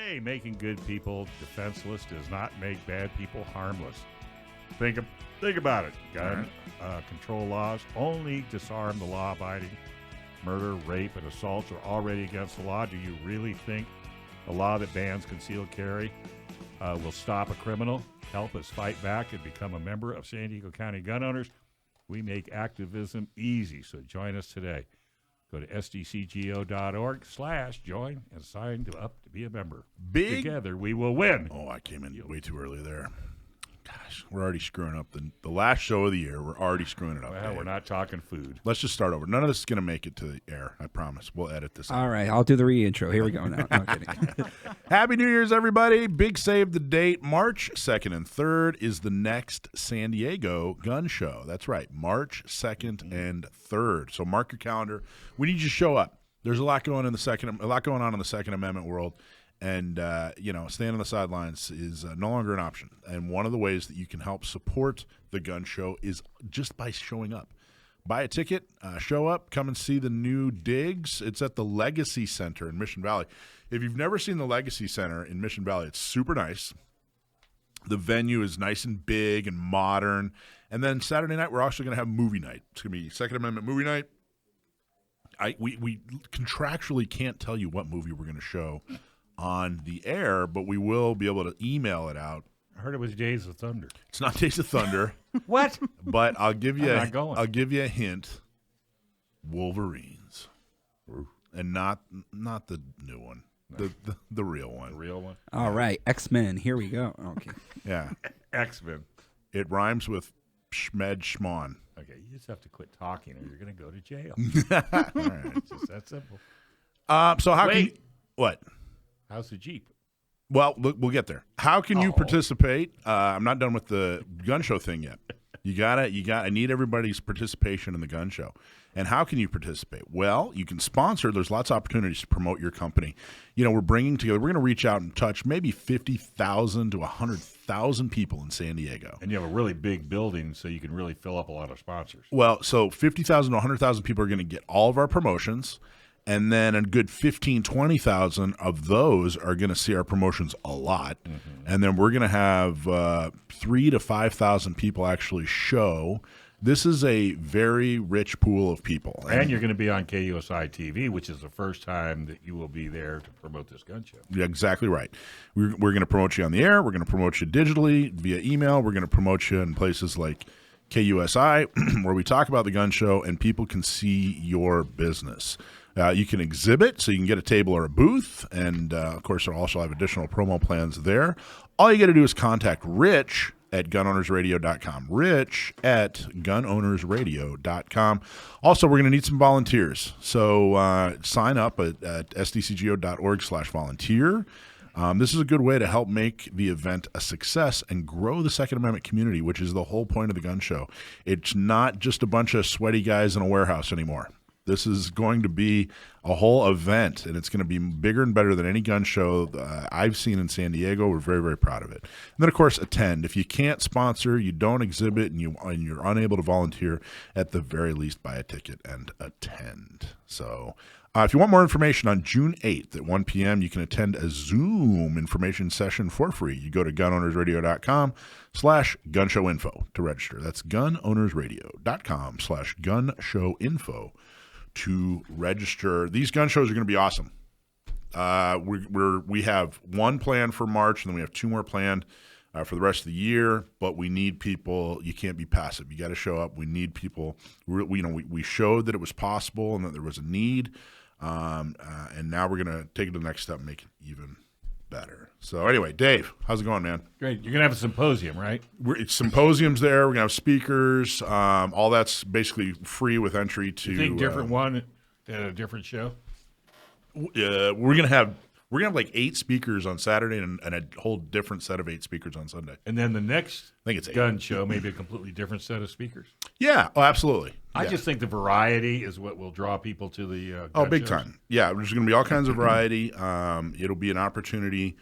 Hey, making good people defenseless does not make bad people harmless. Think about it. Gun control laws only disarm the law-abiding. Murder, rape, and assaults are already against the law. Do you really think a law that bans concealed carry will stop a criminal? Help us fight back and become a member of San Diego County Gun Owners. We make activism easy, so join us today. Go to SDCGO.org/join and sign up to be a member. Together, we will win. Oh, I came in way too early there. Gosh, we're already screwing up the last show of the year. We're already screwing it up. Well, we're not talking food. Let's just start over. None of this is going to make it to the air. I promise. We'll edit this. All right, I'll do the re-intro. Here we go now. No kidding. Happy New Year's, everybody. Big save the date. March 2nd and 3rd is the next San Diego gun show. That's right, March 2nd and 3rd. So mark your calendar. We need you to show up. There's a lot going on in the Second Amendment world. And, staying on the sidelines is no longer an option. And one of the ways that you can help support the gun show is just by showing up. Buy a ticket, show up, come and see the new digs. It's at the Legacy Center in Mission Valley. If you've never seen the Legacy Center in Mission Valley, it's super nice. The venue is nice and big and modern. And then Saturday night, we're also going to have movie night. It's going to be Second Amendment movie night. We contractually can't tell you what movie we're going to show on the air, but we will be able to email it out. I heard it was Days of Thunder. It's not Days of Thunder. What? But I'll give you I'll give you a hint. Wolverines. And not the new one. No. The real one. The real one. All right, X-Men. Here we go. Okay. Yeah. X-Men. It rhymes with Schmed Schmon. Okay, you just have to quit talking or you're going to go to jail. All right. It's just that simple. So how can you, what? How's the Jeep? Well, we'll get there. How can you participate? I'm not done with the gun show thing yet. I need everybody's participation in the gun show. And how can you participate? Well, you can sponsor. There's lots of opportunities to promote your company. We're bringing together, we're going to reach out and touch maybe 50,000 to 100,000 people in San Diego. And you have a really big building, so you can really fill up a lot of sponsors. Well, so 50,000 to 100,000 people are going to get all of our promotions. And then a good 20,000 of those are going to see our promotions a lot. Mm-hmm. And then we're going to have 3,000 to 5,000 people actually show. This is a very rich pool of people. And you're going to be on KUSI TV, which is the first time that you will be there to promote this gun show. Yeah, exactly right. We're going to promote you on the air. We're going to promote you digitally via email. We're going to promote you in places like KUSI, where we talk about the gun show and people can see your business. You can exhibit, so you can get a table or a booth, and, of course, they'll also have additional promo plans there. All you got to do is contact Rich at gunownersradio.com. Rich at gunownersradio.com. Also, we're going to need some volunteers, so sign up at sdcgo.org/volunteer. This is a good way to help make the event a success and grow the Second Amendment community, which is the whole point of the gun show. It's not just a bunch of sweaty guys in a warehouse anymore. This is going to be a whole event, and it's going to be bigger and better than any gun show I've seen in San Diego. We're very, very proud of it. And then, of course, attend. If you can't sponsor, you don't exhibit, and you're unable to volunteer, at the very least, buy a ticket and attend. So if you want more information on June 8th at 1 p.m., you can attend a Zoom information session for free. You go to gunownersradio.com/gunshowinfo to register. That's gunownersradio.com/gunshowinfo. to register. These gun shows are going to be awesome. We have one planned for March, and then we have two more planned for the rest of the year. But we need people. You can't be passive. You got to show up. We need people. We showed that it was possible and that there was a need, and now we're going to take it to the next step and make it even better. So anyway, Dave, how's it going, man? Great. You're going to have a symposium, right? It's symposiums there. We're going to have speakers. All that's basically free with entry to. You think different one at a different show? We're going to have like 8 speakers on Saturday and a whole different set of 8 speakers on Sunday. And then the next I think it's gun show, maybe a completely different set of speakers. Yeah. Oh, absolutely. I just think the variety is what will draw people to the big shows. time. Yeah, there's going to be all kinds of variety. It'll be an opportunity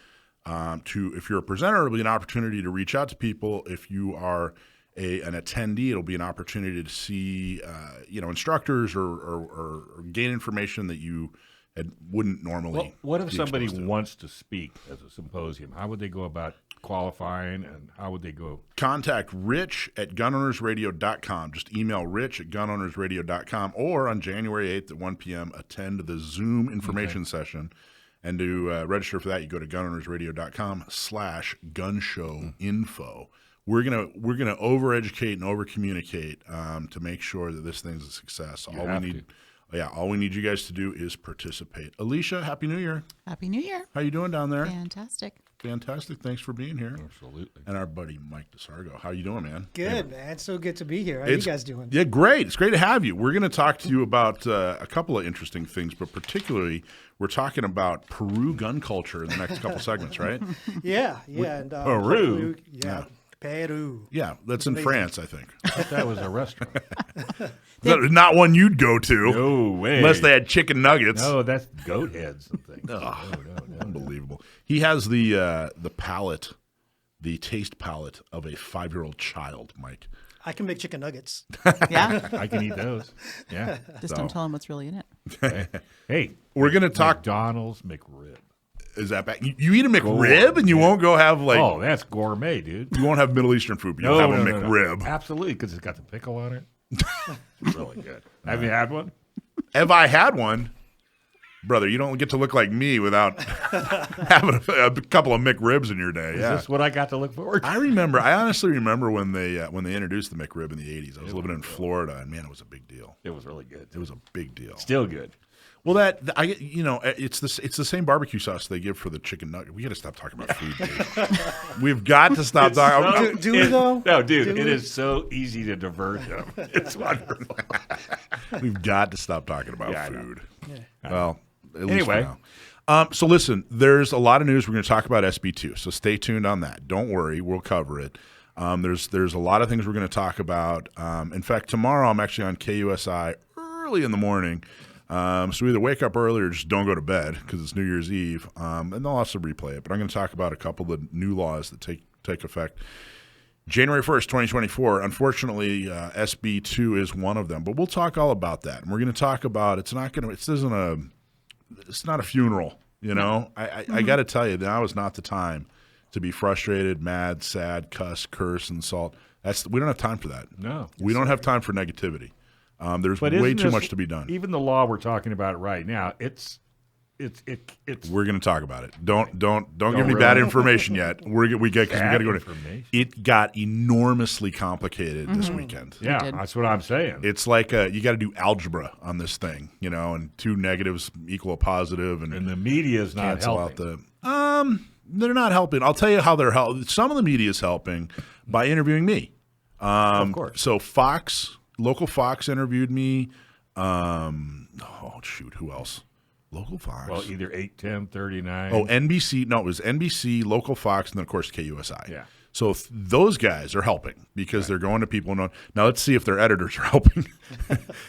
if you're a presenter, it'll be an opportunity to reach out to people. If you are an attendee, it'll be an opportunity to see instructors or gain information that you it wouldn't normally. Well, what if be somebody exposed to. wants to speak at a symposium? How would they go about qualifying, and how would they go? Contact Rich at gunownersradio.com. Just email Rich at gunownersradio.com, or on January 8th at 1 p.m., attend the Zoom information session. And to register for that, you go to gunownersradio.com/gunshow-info. We're gonna overeducate and overcommunicate to make sure that this thing's a success. All we need you guys to do is participate. Alicia, Happy New Year. Happy New Year. How you doing down there? Fantastic. Fantastic. Thanks for being here. Absolutely. And our buddy Mike Dasargo. How you doing, man? Good, man. So good to be here. How you guys doing? Yeah, great. It's great to have you. We're going to talk to you about a couple of interesting things, but particularly we're talking about Peru gun culture in the next couple segments, right? Yeah. And, Peru? Yeah. Peru. Yeah, that's in France, I think. I thought that was a restaurant. Not one you'd go to. No way. Unless they had chicken nuggets. No, that's goat heads and things. No. Unbelievable. He has the palate, the taste palate of a 5-year-old child, Mike. I can make chicken nuggets. Yeah. I can eat those. Yeah. Just don't tell them what's really in it. Hey, We're going to talk. McDonald's McRib. Is that back? You eat a McRib and you won't go have Oh, that's gourmet, dude. You won't have Middle Eastern food, but you'll have a McRib. No. Absolutely, because it's got the pickle on it. It's really good. Have you had one? Have I had one? Brother, you don't get to look like me without having a couple of McRibs in your day. Is this what I got to look forward to? I honestly remember when they introduced the McRib in the 80s. I was living in Florida, and man, it was a big deal. It was really good. It was a big deal. Still good. Well, it's the same barbecue sauce they give for the chicken nugget. We got to stop talking about food, dude. We've got to stop talking. Do we though? No, dude, it is so easy to divert them. It's wonderful. We've got to stop talking about food. Well, at least anyway. for now. So listen, there's a lot of news. We're going to talk about SB2, so stay tuned on that. Don't worry, we'll cover it. There's a lot of things we're going to talk about. In fact, tomorrow I'm actually on KUSI early in the morning. So either wake up early or just don't go to bed because it's New Year's Eve, and they'll also replay it. But I'm going to talk about a couple of new laws that take effect January 1st, 2024. Unfortunately, SB2 is one of them, but we'll talk all about that. And we're going to talk about it's not a funeral. You know, I got to tell you, now is not the time to be frustrated, mad, sad, cuss, curse, insult. We don't have time for that. No, we don't have time for negativity. There's way too much to be done. Even the law we're talking about right now, it's. We're going to talk about it. Don't give me bad information yet. We got to go to. It got enormously complicated this weekend. Yeah, that's what I'm saying. It's like you got to do algebra on this thing, and 2 negatives equal a positive, and the media is not helping. They're not helping. I'll tell you how they're helping. Some of the media is helping by interviewing me. Of course. So local Fox interviewed me. Who else? Local Fox. Well, either 8, 10, 39. Oh, NBC. No, it was NBC, local Fox, and then, of course, KUSI. Yeah. So those guys are helping because they're going to people. Now, let's see if their editors are helping.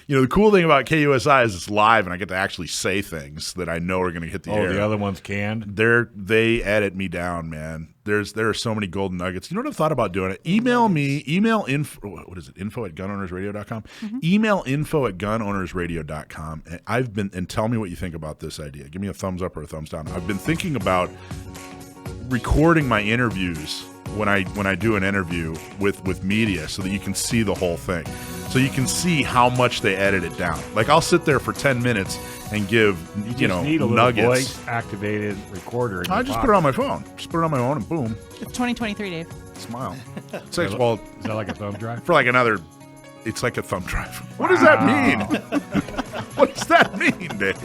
The cool thing about KUSI is it's live, and I get to actually say things that I know are going to hit the air. Oh, the other one's canned? They edit me down, man. There are so many golden nuggets. You know what I've thought about doing? Email me. Email info. What is it? Info at gunownersradio.com. Mm-hmm. Email info at gunownersradio.com. And tell me what you think about this idea. Give me a thumbs up or a thumbs down. I've been thinking about recording my interviews when I do an interview with media so that you can see the whole thing. So you can see how much they edit it down. Like I'll sit there for 10 minutes and give need a nuggets. Voice activated recorder. I just put it on my phone. Just put it on my phone and boom. It's 2023, Dave. Smile. Is that like a thumb drive? For like another. It's like a thumb drive. What does that mean? What does that mean, Dave?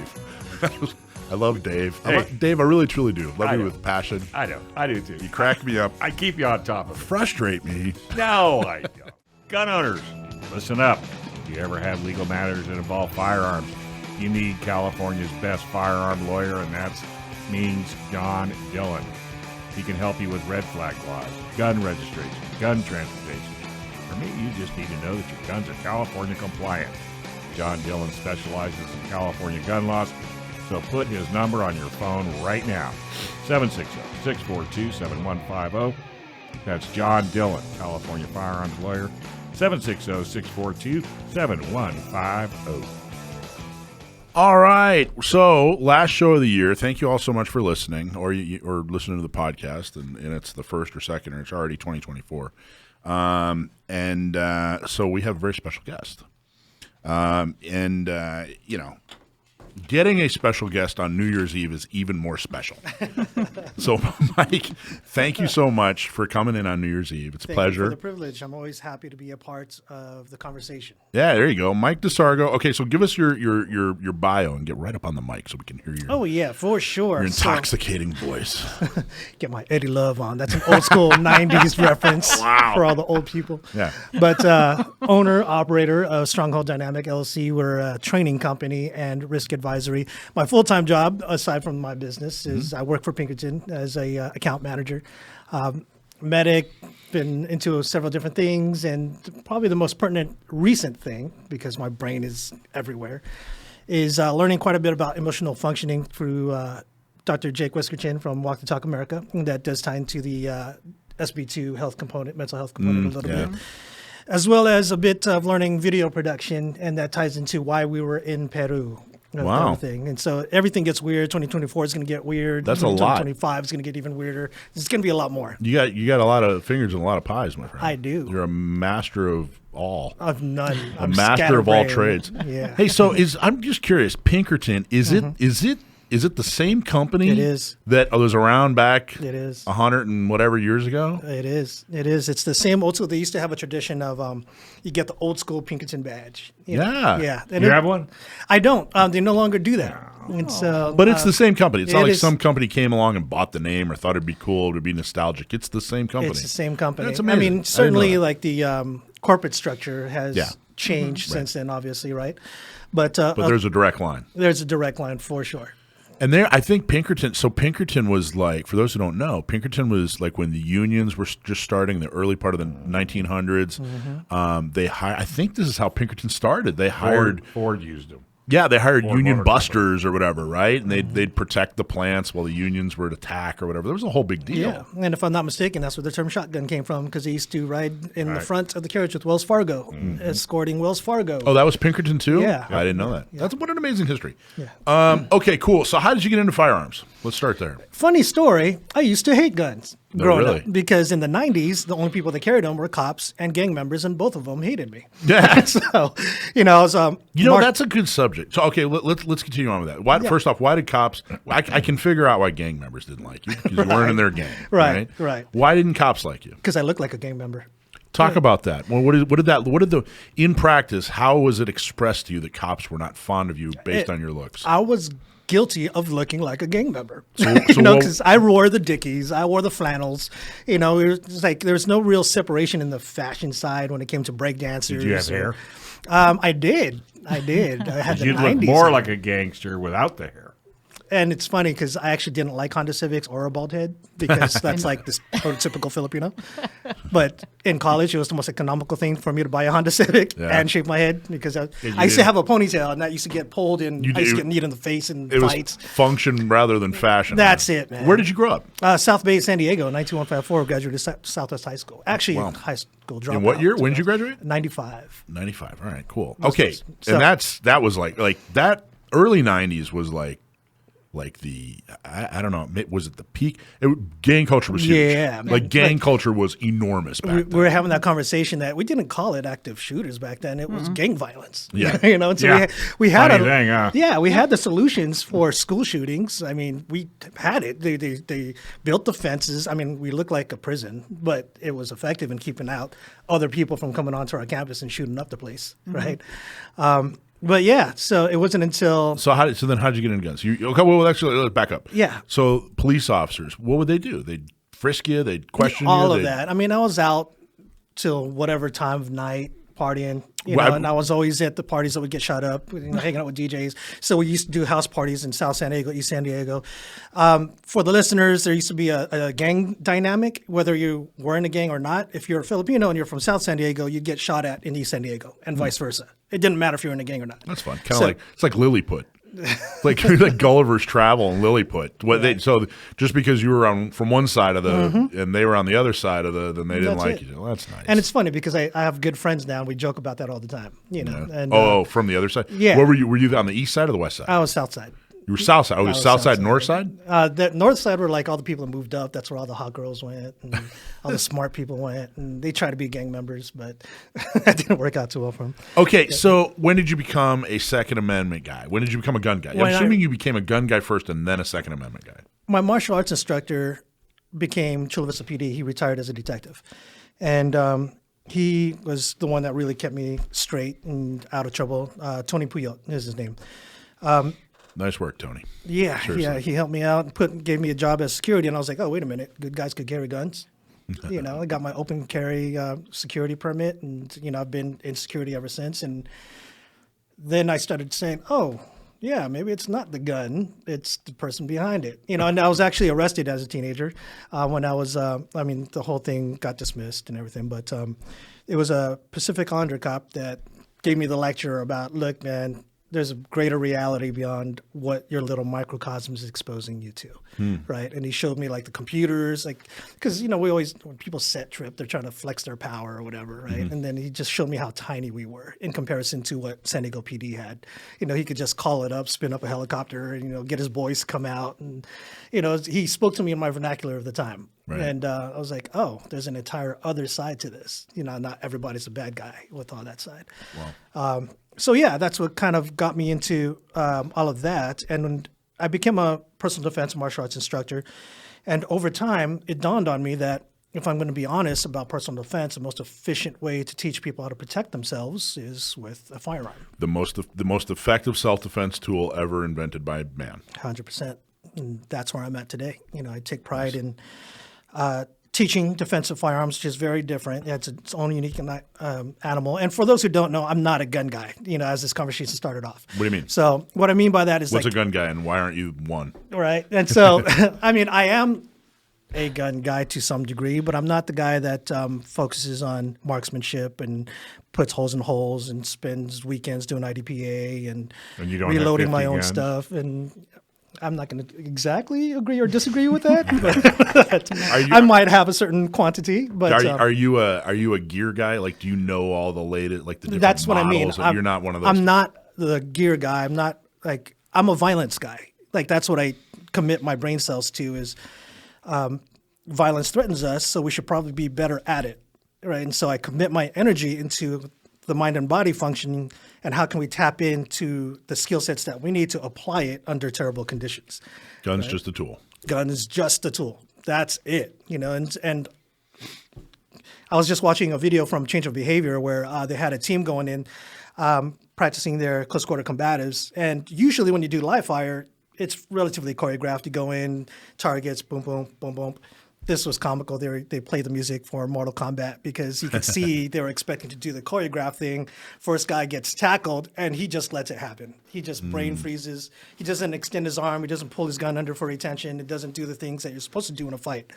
I love Dave. Hey. Dave, I really, truly do. Love you with passion. I know. I do, too. You crack me up. I keep you on top of it. Frustrate me. No, I don't. Gun owners, listen up. If you ever have legal matters that involve firearms, you need California's best firearm lawyer, and that means John Dillon. He can help you with red flag laws, gun registration, gun transportation, or maybe you just need to know that your guns are California compliant. John Dillon specializes in California gun laws, so put his number on your phone right now, 760-642-7150. That's John Dillon, California firearms lawyer, 760-642-7150. All right. So, last show of the year. Thank you all so much for listening, or listening to the podcast, and it's the first or second, or it's already 2024. So we have a very special guest, getting a special guest on New Year's Eve is even more special. So, Mike, thank you so much for coming in on New Year's Eve. It's a Thank you pleasure. for the privilege. I'm always happy to be a part of the conversation. Yeah, there you go. Mike Dasargo. Okay, so give us your bio and get right up on the mic so we can hear your, Oh, yeah, for sure. your intoxicating voice. Get my Eddie Love on. That's an old school 90s reference for all the old people. Yeah. But owner, operator of Stronghold Dynamic LLC. We're a training company and risk advisory. My full-time job, aside from my business, is I work for Pinkerton as a account manager. Medic, been into several different things, and probably the most pertinent recent thing, because my brain is everywhere, is learning quite a bit about emotional functioning through Dr. Jake Whiskerchin from Walk the Talk America. And that does tie into the SB2 health component, mental health component a little bit, as well as a bit of learning video production, and that ties into why we were in Peru. Wow. Everything. And so everything gets weird. 2024 is going to get weird. That's a lot. 2025 is going to get even weirder. It's going to be a lot more. You got a lot of fingers and a lot of pies, my friend. I do. You're a master of all. Of none. A master of all trades. Yeah. Hey, so I'm just curious, Pinkerton, is it the same company It is. that was around back It is. 100 and whatever years ago? It is. It is. It's the same old school. They used to have a tradition of you get the old school Pinkerton badge. You know? Yeah. Yeah. You have one? I don't. They no longer do that. And so, But it's the same company. It's not it like is. some company came along and bought the name or thought it'd be cool, it'd be nostalgic. It's the same company. It's the same company. That's I amazing. I mean, didn't know certainly that. like the corporate structure has changed since then, obviously, right? But There's a direct line. there's a direct line for sure. And there, I think Pinkerton was like, for those who don't know, Pinkerton was like when the unions were just starting, the early part of the 1900s. I think this is how Pinkerton started. They hired Ford used them. Yeah, they hired Ford union Motor busters or whatever, right? And they'd protect the plants while the unions were at attack or whatever. There was a whole big deal. Yeah, and if I'm not mistaken, that's where the term shotgun came from, because he used to ride in the front of the carriage with Wells Fargo, escorting Wells Fargo. Oh, that was Pinkerton too? Yeah. I didn't know that. That's what an amazing history. Yeah. Okay, cool. So how did you get into firearms? Let's start there. Funny story, I used to hate guns No, growing really? up, because in the 90s, the only people that carried them were cops and gang members, and both of them hated me. Yeah. So, I was That's a good subject. So, okay, let's continue on with that. Why, First off, why did cops? I can figure out why gang members didn't like you because you weren't in their gang. Right. Why didn't cops like you? because I look like a gang member. Talk about that. Well, in practice? How was it expressed to you that cops were not fond of you based on your looks? I was guilty of looking like a gang member. So Because I wore the Dickies, I wore the flannels. It was like there was no real separation in the fashion side when it came to breakdancers. Did you have hair? I did. I had the You'd 90s. look more like a gangster without the hair. And it's funny because I actually didn't like Honda Civics or a bald head, because that's like this prototypical Filipino. But in college, it was the most economical thing for me to buy a Honda Civic and shave my head, because I used to have a ponytail, and that used to get pulled, and I used to get kneed in the face in It fights. was function rather than fashion. That's it, man. Where did you grow up? South Bay, San Diego, 92154, graduated Southwest High School. Actually, high school dropout. In what year? When did you graduate? 95. 95. All right, cool. Okay, So- and that was like that early 90s was like the I don't know, was it the peak? Gang culture was huge. Yeah, man. like gang culture was enormous back We then. were having that conversation that we didn't call it active shooters back then. It was gang violence. Yeah. And so Yeah. we had Funny thing, huh? Yeah, we had the solutions for school shootings. I mean, we had it. They built the fences. I mean, we looked like a prison, but it was effective in keeping out other people from coming onto our campus and shooting up the place, right? But yeah, so it wasn't until So then how'd you get into guns? Okay, well, actually, let's back up. Yeah. So police officers, what would they do? They'd frisk you, they'd question you. all of that. I mean, I was out till whatever time of night partying, and I was always at the parties that would get shot up, hanging out with DJs. So we used to do house parties in South San Diego, East San Diego. For the listeners, there used to be a gang dynamic, whether you were in a gang or not. If you're a Filipino and you're from South San Diego, you'd get shot at in East San Diego, and vice versa. It didn't matter if you were in a gang or not. That's fun. Kind of like it's like Lilliput like Gulliver's Travel and Lilliput. So just because you were from one side of the and they were on the other side of the, then they didn't like you. Well, that's nice. And it's funny because I have good friends now. And we joke about that all the time. You know. Yeah. And, from the other side. Yeah. Where were you? Were you on the east side or the west side? I was south side. You were south side. Oh, it was south side, north side? The north side were like all the people that moved up. That's where all the hot girls went, and all the smart people went, and they tried to be gang members, but that didn't work out too well for them. Okay, so when did you become a Second Amendment guy? When did you become a gun guy? I'm assuming you became a gun guy first and then a Second Amendment guy. My martial arts instructor became Chula Vista PD. He retired as a detective, and he was the one that really kept me straight and out of trouble. Tony Puyol is his name. Nice work, Tony. Yeah, Seriously. yeah. He helped me out and gave me a job as security, and I was like, oh, wait a minute, good guys could carry guns. You know, I got my open carry security permit, and you know, I've been in security ever since. And then I started saying, oh, yeah, maybe it's not the gun, it's the person behind it. You know, and I was actually arrested as a teenager when I was. I mean, the whole thing got dismissed and everything, but it was a Pacific Islander cop that gave me the lecture about, look, man, there's a greater reality beyond what your little microcosm is exposing you to, right? And he showed me like the computers, like, because, you know, we always, when people set trip, they're trying to flex their power or whatever, right? And then he just showed me how tiny we were in comparison to what San Diego PD had. You know, he could just call it up, spin up a helicopter, and, you know, get his boys to come out. And, you know, he spoke to me in my vernacular of the time. Right. And I was like, oh, there's an entire other side to this. You know, not everybody's a bad guy with all that side. Wow. So, yeah, that's what kind of got me into all of that. And I became a personal defense martial arts instructor. And over time, it dawned on me that if I'm going to be honest about personal defense, the most efficient way to teach people how to protect themselves is with a firearm. The most effective self-defense tool ever invented by man. 100%. And that's where I'm at today. You know, I take pride in teaching defensive firearms, which is very different. It's its own unique animal. And for those who don't know, I'm not a gun guy, you know, as this conversation started off. What do you mean? So what I mean by that is what's a gun guy and why aren't you one? Right. And so, I mean, I am a gun guy to some degree, but I'm not the guy that focuses on marksmanship and puts holes in holes and spends weekends doing IDPA and you don't reloading have 50 my own guns? stuff. And I'm not going to exactly agree or disagree with that, but I might have a certain quantity. But are you a gear guy? Like, do you know all the latest, like the different that's what I mean. You're not one of those. I'm not the gear guy. I'm not like I'm a violence guy. Like that's what I commit my brain cells to is violence threatens us, so we should probably be better at it, right? And so I commit my energy into the mind and body functioning, and how can we tap into the skill sets that we need to apply it under terrible conditions. Gun's just a tool. Gun is just a tool. That's it, you know. And I was just watching a video from Change of Behavior where they had a team going in practicing their close quarter combatives, and usually when you do live fire, it's relatively choreographed. You go in, targets, boom, boom, boom, boom. This was comical. They played the music for Mortal Kombat because you could see they were expecting to do the choreographed thing. First guy gets tackled, and he just lets it happen. He just brain freezes. He doesn't extend his arm. He doesn't pull his gun under for retention. It doesn't do the things that you're supposed to do in a fight.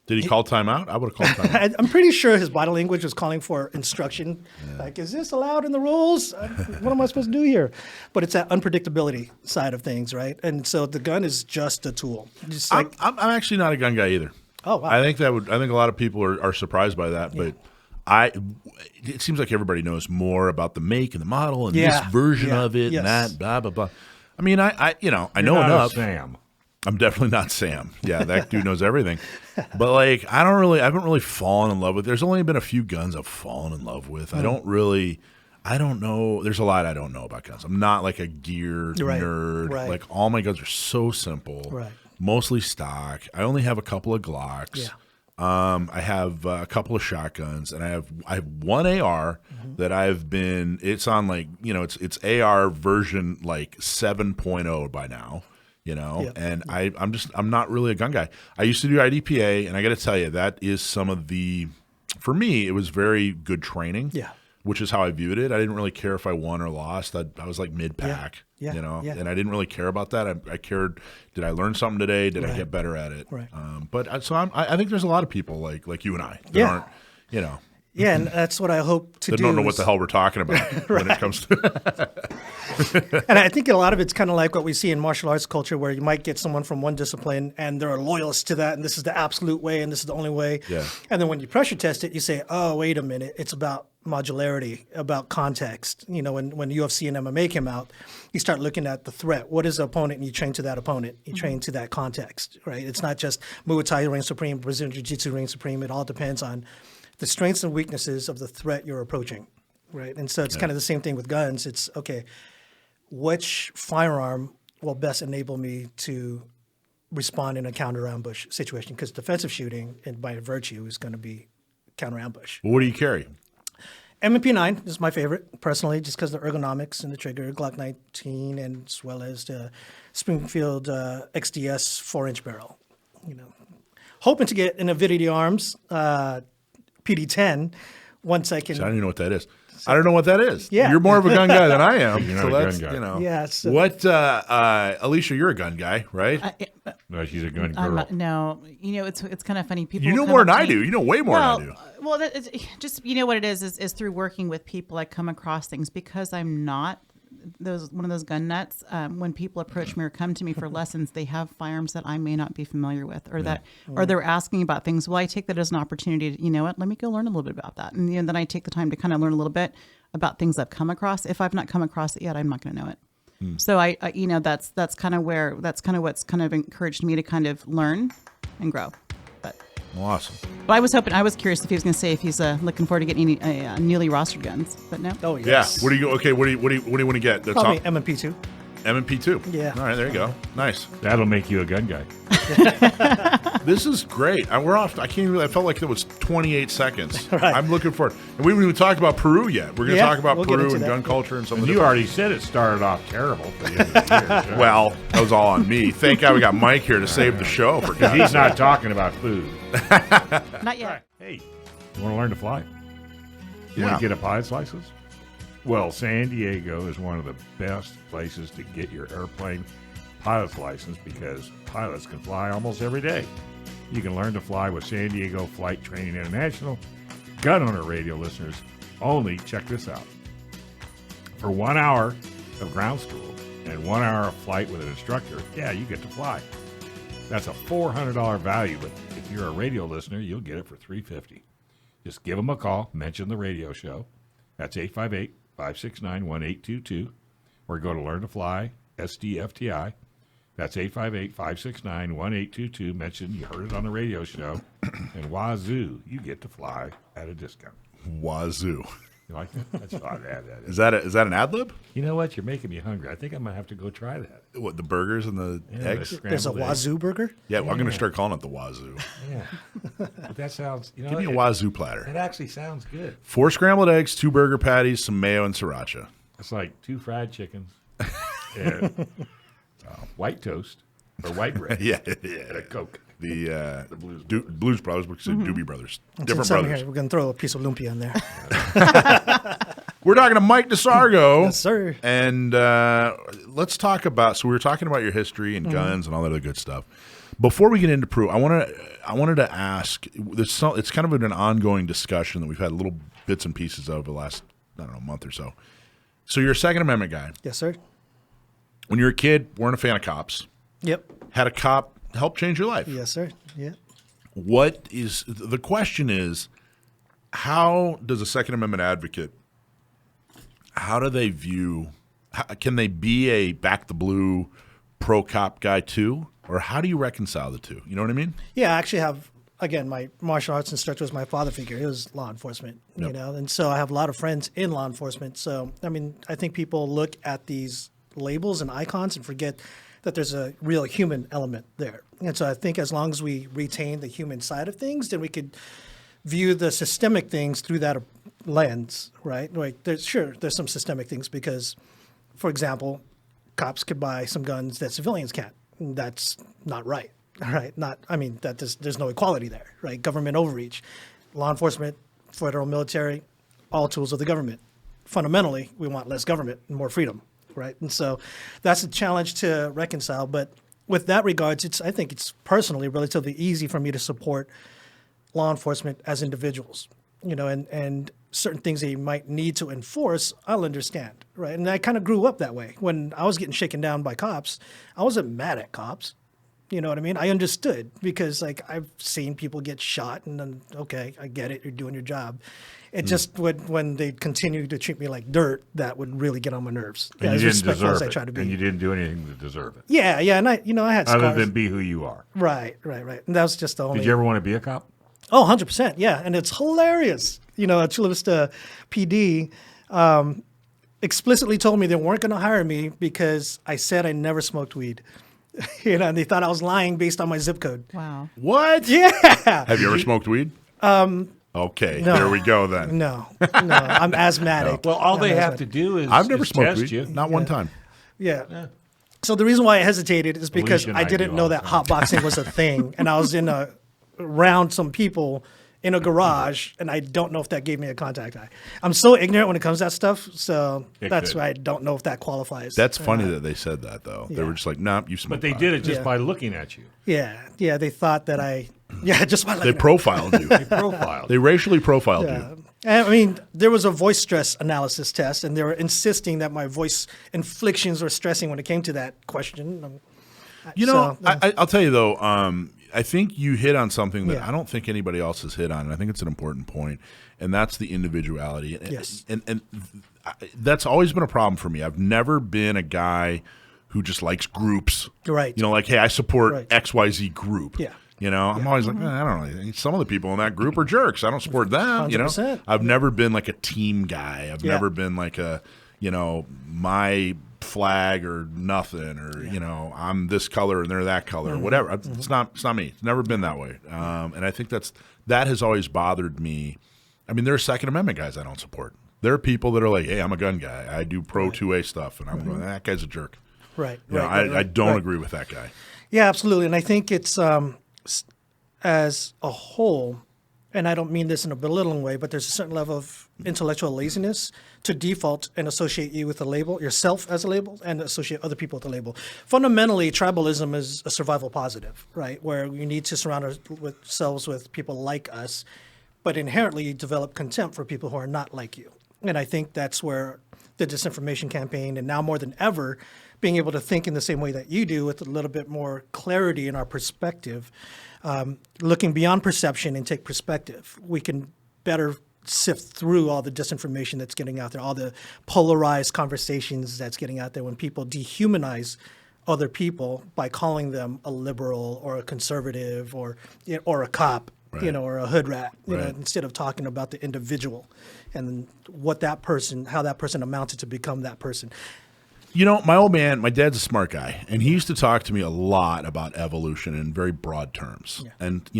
Did he call timeout? I would have called timeout. I'm pretty sure his body language was calling for instruction. Yeah. Like, is this allowed in the rules? What am I supposed to do here? But it's that unpredictability side of things, right? And so the gun is just a tool. Just like, I'm actually not a gun guy either. Oh, wow. I think a lot of people are surprised by that, but it seems like everybody knows more about the make and the model and this version of it and that, blah, blah, blah. I mean, I know enough. Sam. I'm definitely not Sam. Yeah, that dude knows everything. But like, I haven't really fallen in love with. There's only been a few guns I've fallen in love with. I don't know. There's a lot I don't know about guns. I'm not like a gear nerd. Right. Like all my guns are so simple. Right. Mostly stock. I only have a couple of Glocks. Yeah. I have a couple of shotguns, and I have one AR that I've been. It's on like it's AR version like 7.0 by now. And I'm not really a gun guy. I used to do IDPA, and I got to tell you that is for me it was very good training. Yeah. Which is how I viewed it. I didn't really care if I won or lost. I was like mid-pack, and I didn't really care about that. I cared, did I learn something today? Did I get better at it? Right. I think there's a lot of people like you and I that aren't, Yeah, and that's what I hope to do. They don't know what the hell we're talking about when it comes to And I think a lot of it's kind of like what we see in martial arts culture, where you might get someone from one discipline and they're a loyalist to that, and this is the absolute way, and this is the only way. Yeah. And then when you pressure test it, you say, oh, wait a minute, it's about modularity, about context. You know, when UFC and MMA came out, you start looking at the threat. What is the opponent? And you train to that opponent. You train to that context, right? It's not just Muay Thai reigns supreme, Brazilian Jiu-Jitsu reigns supreme. It all depends on the strengths and weaknesses of the threat you're approaching, right? And so it's kind of the same thing with guns. It's, okay, which firearm will best enable me to respond in a counter ambush situation? Because defensive shooting, and by virtue, is going to be counter ambush. Well, what do you carry? M&P 9 is my favorite, personally, just because of the ergonomics and the trigger, Glock 19, and as well as the Springfield XDS 4-inch barrel. You know, hoping to get an Avidity Arms PD10 once I can. So I don't even know what that is. I don't know what that is. Yeah. You're more of a gun guy than I am. You're so not a that's, gun guy. you know. Yeah, so- What, Alicia, you're a gun guy, right? No, she's a gun I'm girl. not, no, you know, it's kind of funny. People You know come more up than to I me- do. You know way more well, than I do. Well, it's just, you know what it is through working with people, I come across things because I'm not one of those gun nuts. When people approach me or come to me for lessons, they have firearms that I may not be familiar with, or or they're asking about things. Well, I take that as an opportunity to, you know what, let me go learn a little bit about that, and then I take the time to kind of learn a little bit about things I've come across. If I've not come across it yet, I'm not going to know it. So I you know, that's kind of what's kind of encouraged me to kind of learn and grow. Awesome. But I was curious if he was going to say if he's looking forward to getting any newly rostered guns, but no. Oh, yes. Yeah. What do you? Okay. What do you want to get? That's Probably M&P 2. M&P 2. Yeah. All right. There you go. Nice. That'll make you a gun guy. This is great. We're off. I can't. I felt like it was 28 seconds. Right. I'm looking for it. And we haven't even talked about Peru yet. We're going to Yeah, talk about we'll get Peru into and that. gun culture and some of And the you different- already said it started off terrible for the end of the year. Well, that was all on me. Thank God we got Mike here to save the show. For God's He's not talking about food. Not yet. Hey, you want to learn to fly? You Yeah. want to get a pilot's license? Well, San Diego is one of the best places to get your airplane pilot's license because pilots can fly almost every day. You can learn to fly with San Diego Flight Training International. Gun owner radio listeners only, check this out. For 1 hour of ground school and 1 hour of flight with an instructor, yeah, you get to fly. That's a $400 value, but if you're a radio listener, you'll get it for $350. Just give them a call, mention the radio show. That's 858-569-1822. Or go to Learn to Fly, SDFTI. That's 858-569-1822. Mention you heard it on the radio show. And wazoo, you get to fly at a discount. Wazoo. You like that? That's odd to add that in. Is that an ad lib? You know what? You're making me hungry. I think I might have to go try that. What, the burgers and the Yeah, eggs? the There's a scrambled eggs. Wazoo burger. Yeah, well, I'm going to start calling it the Wazoo. Yeah. But that sounds, you know, Give me a it, Wazoo platter. it actually sounds good. 4 scrambled eggs, 2 burger patties, some mayo and sriracha. It's like 2 fried chickens and white toast or white bread Yeah, and yeah. a Coke. The Blues Blues Brothers, because Doobie Brothers. Different Some brothers. Here, we're going to throw a piece of lumpia in there. We're talking to Mike Dasargo. Yes, sir. And let's talk about, so we were talking about your history and guns and all that other good stuff. Before we get into Peru, I wanted to ask, it's kind of an ongoing discussion that we've had little bits and pieces of the last, I don't know, month or so. So you're a Second Amendment guy. Yes, sir. When you were a kid, weren't a fan of cops. Yep. Had a cop help change your life. Yes, sir. Yeah. What is, the question is, how does a Second Amendment advocate, how do they view, can they be a back the blue pro-cop guy too? Or how do you reconcile the two? You know what I mean? Yeah, I actually have, again, my martial arts instructor was my father figure. He was law enforcement, you know, and so I have a lot of friends in law enforcement. So, I mean, I think people look at these labels and icons and forget that there's a real human element there. And so I think as long as we retain the human side of things, then we could view the systemic things through that lens, right? Like, there's some systemic things because, for example, cops could buy some guns that civilians can't. That's not right. All right. There's no equality there, right? Government overreach, law enforcement, federal military, all tools of the government. Fundamentally, we want less government and more freedom, right? And so that's a challenge to reconcile. But with that regards, I think it's personally relatively easy for me to support law enforcement as individuals. and certain things that you might need to enforce, I'll understand, right? And I kind of grew up that way. When I was getting shaken down by cops, I wasn't mad at cops. You know what I mean? I understood because, like, I've seen people get shot, and then, okay, I get it. You're doing your job. It just would, when they continue to treat me like dirt, that would really get on my nerves. And as you didn't respectful deserve as I it. try to be. And you didn't do anything to deserve it. Yeah, and I had scars. Other than be who you are. Right. And that was just the only. Did you ever want to be a cop? Oh, 100%. Yeah. And it's hilarious. Chula Vista PD explicitly told me they weren't going to hire me because I said I never smoked weed. And they thought I was lying based on my zip code. Wow. What? Yeah. Have you ever smoked weed? Okay, no. there we go then. No, I'm asthmatic. Well, all I'm they have asthmatic. to do is I've never is smoked test weed. you. Not one time. Yeah. So the reason why I hesitated is because Alicia and I I didn't do know all that the time. hotboxing was a thing, and I was around some people in a garage, and I don't know if that gave me a contact high. I'm so ignorant when it comes to that stuff, so It that's could. why I don't know if that qualifies. That's funny that they said that, though. They Yeah. were just like, nah, you smoke But they pot. did it just Yeah. by looking at you. Yeah. They thought that just by They looking at profiled you. Profiled. They racially profiled Yeah. you. I mean, there was a voice stress analysis test, and they were insisting that my voice inflections were stressing when it came to that question. You know, So, I'll tell you, though, I think you hit on something that Yeah. I don't think anybody else has hit on, and I think it's an important point, and that's the individuality. Yes. And that's always been a problem for me. I've never been a guy who just likes groups. Right. Like, hey, I support Right. XYZ group. Yeah. I'm always like, I don't know. Some of the people in that group are jerks. I don't support them. 100%. I've never been like a team guy. I've Yeah. never been like my flag or nothing, or I'm this color and they're that color, or whatever. It's not me. It's never been that way. And I think that has always bothered me. I mean, there are Second Amendment guys I don't support. There are people that are like, hey, I'm a gun guy. I do pro 2A stuff, and I'm going, that guy's a jerk. Right. I don't agree with that guy. Yeah, absolutely. And I think it's as a whole, and I don't mean this in a belittling way, but there's a certain level of intellectual laziness to default and associate you with a label, yourself as a label, and associate other people with a label. Fundamentally, tribalism is a survival positive, right? Where we need to surround ourselves with people like us, but inherently you develop contempt for people who are not like you. And I think that's where the disinformation campaign, and now more than ever, being able to think in the same way that you do with a little bit more clarity in our perspective, looking beyond perception and take perspective, we can better sift through all the disinformation that's getting out there, all the polarized conversations that's getting out there when people dehumanize other people by calling them a liberal or a conservative or a cop, or a hood rat, instead of talking about the individual and what that person, how that person amounted to become that person. My old man, my dad's a smart guy, and he used to talk to me a lot about evolution in very broad terms. Yeah. And,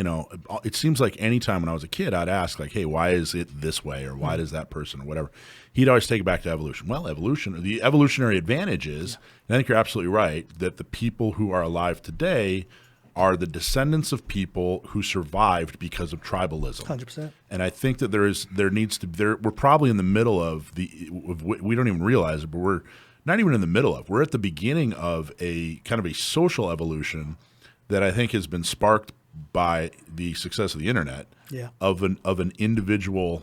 it seems like any time when I was a kid, I'd ask, like, hey, why is it this way, or why does that person, or whatever. He'd always take it back to evolution. Well, the evolutionary advantage is, and I think you're absolutely right, that the people who are alive today are the descendants of people who survived because of tribalism. 100%. And I think that we're probably in the middle of we don't even realize it, but we're not even in the middle of. We're at the beginning of a kind of a social evolution that I think has been sparked by the success of the internet. Yeah. Of an individual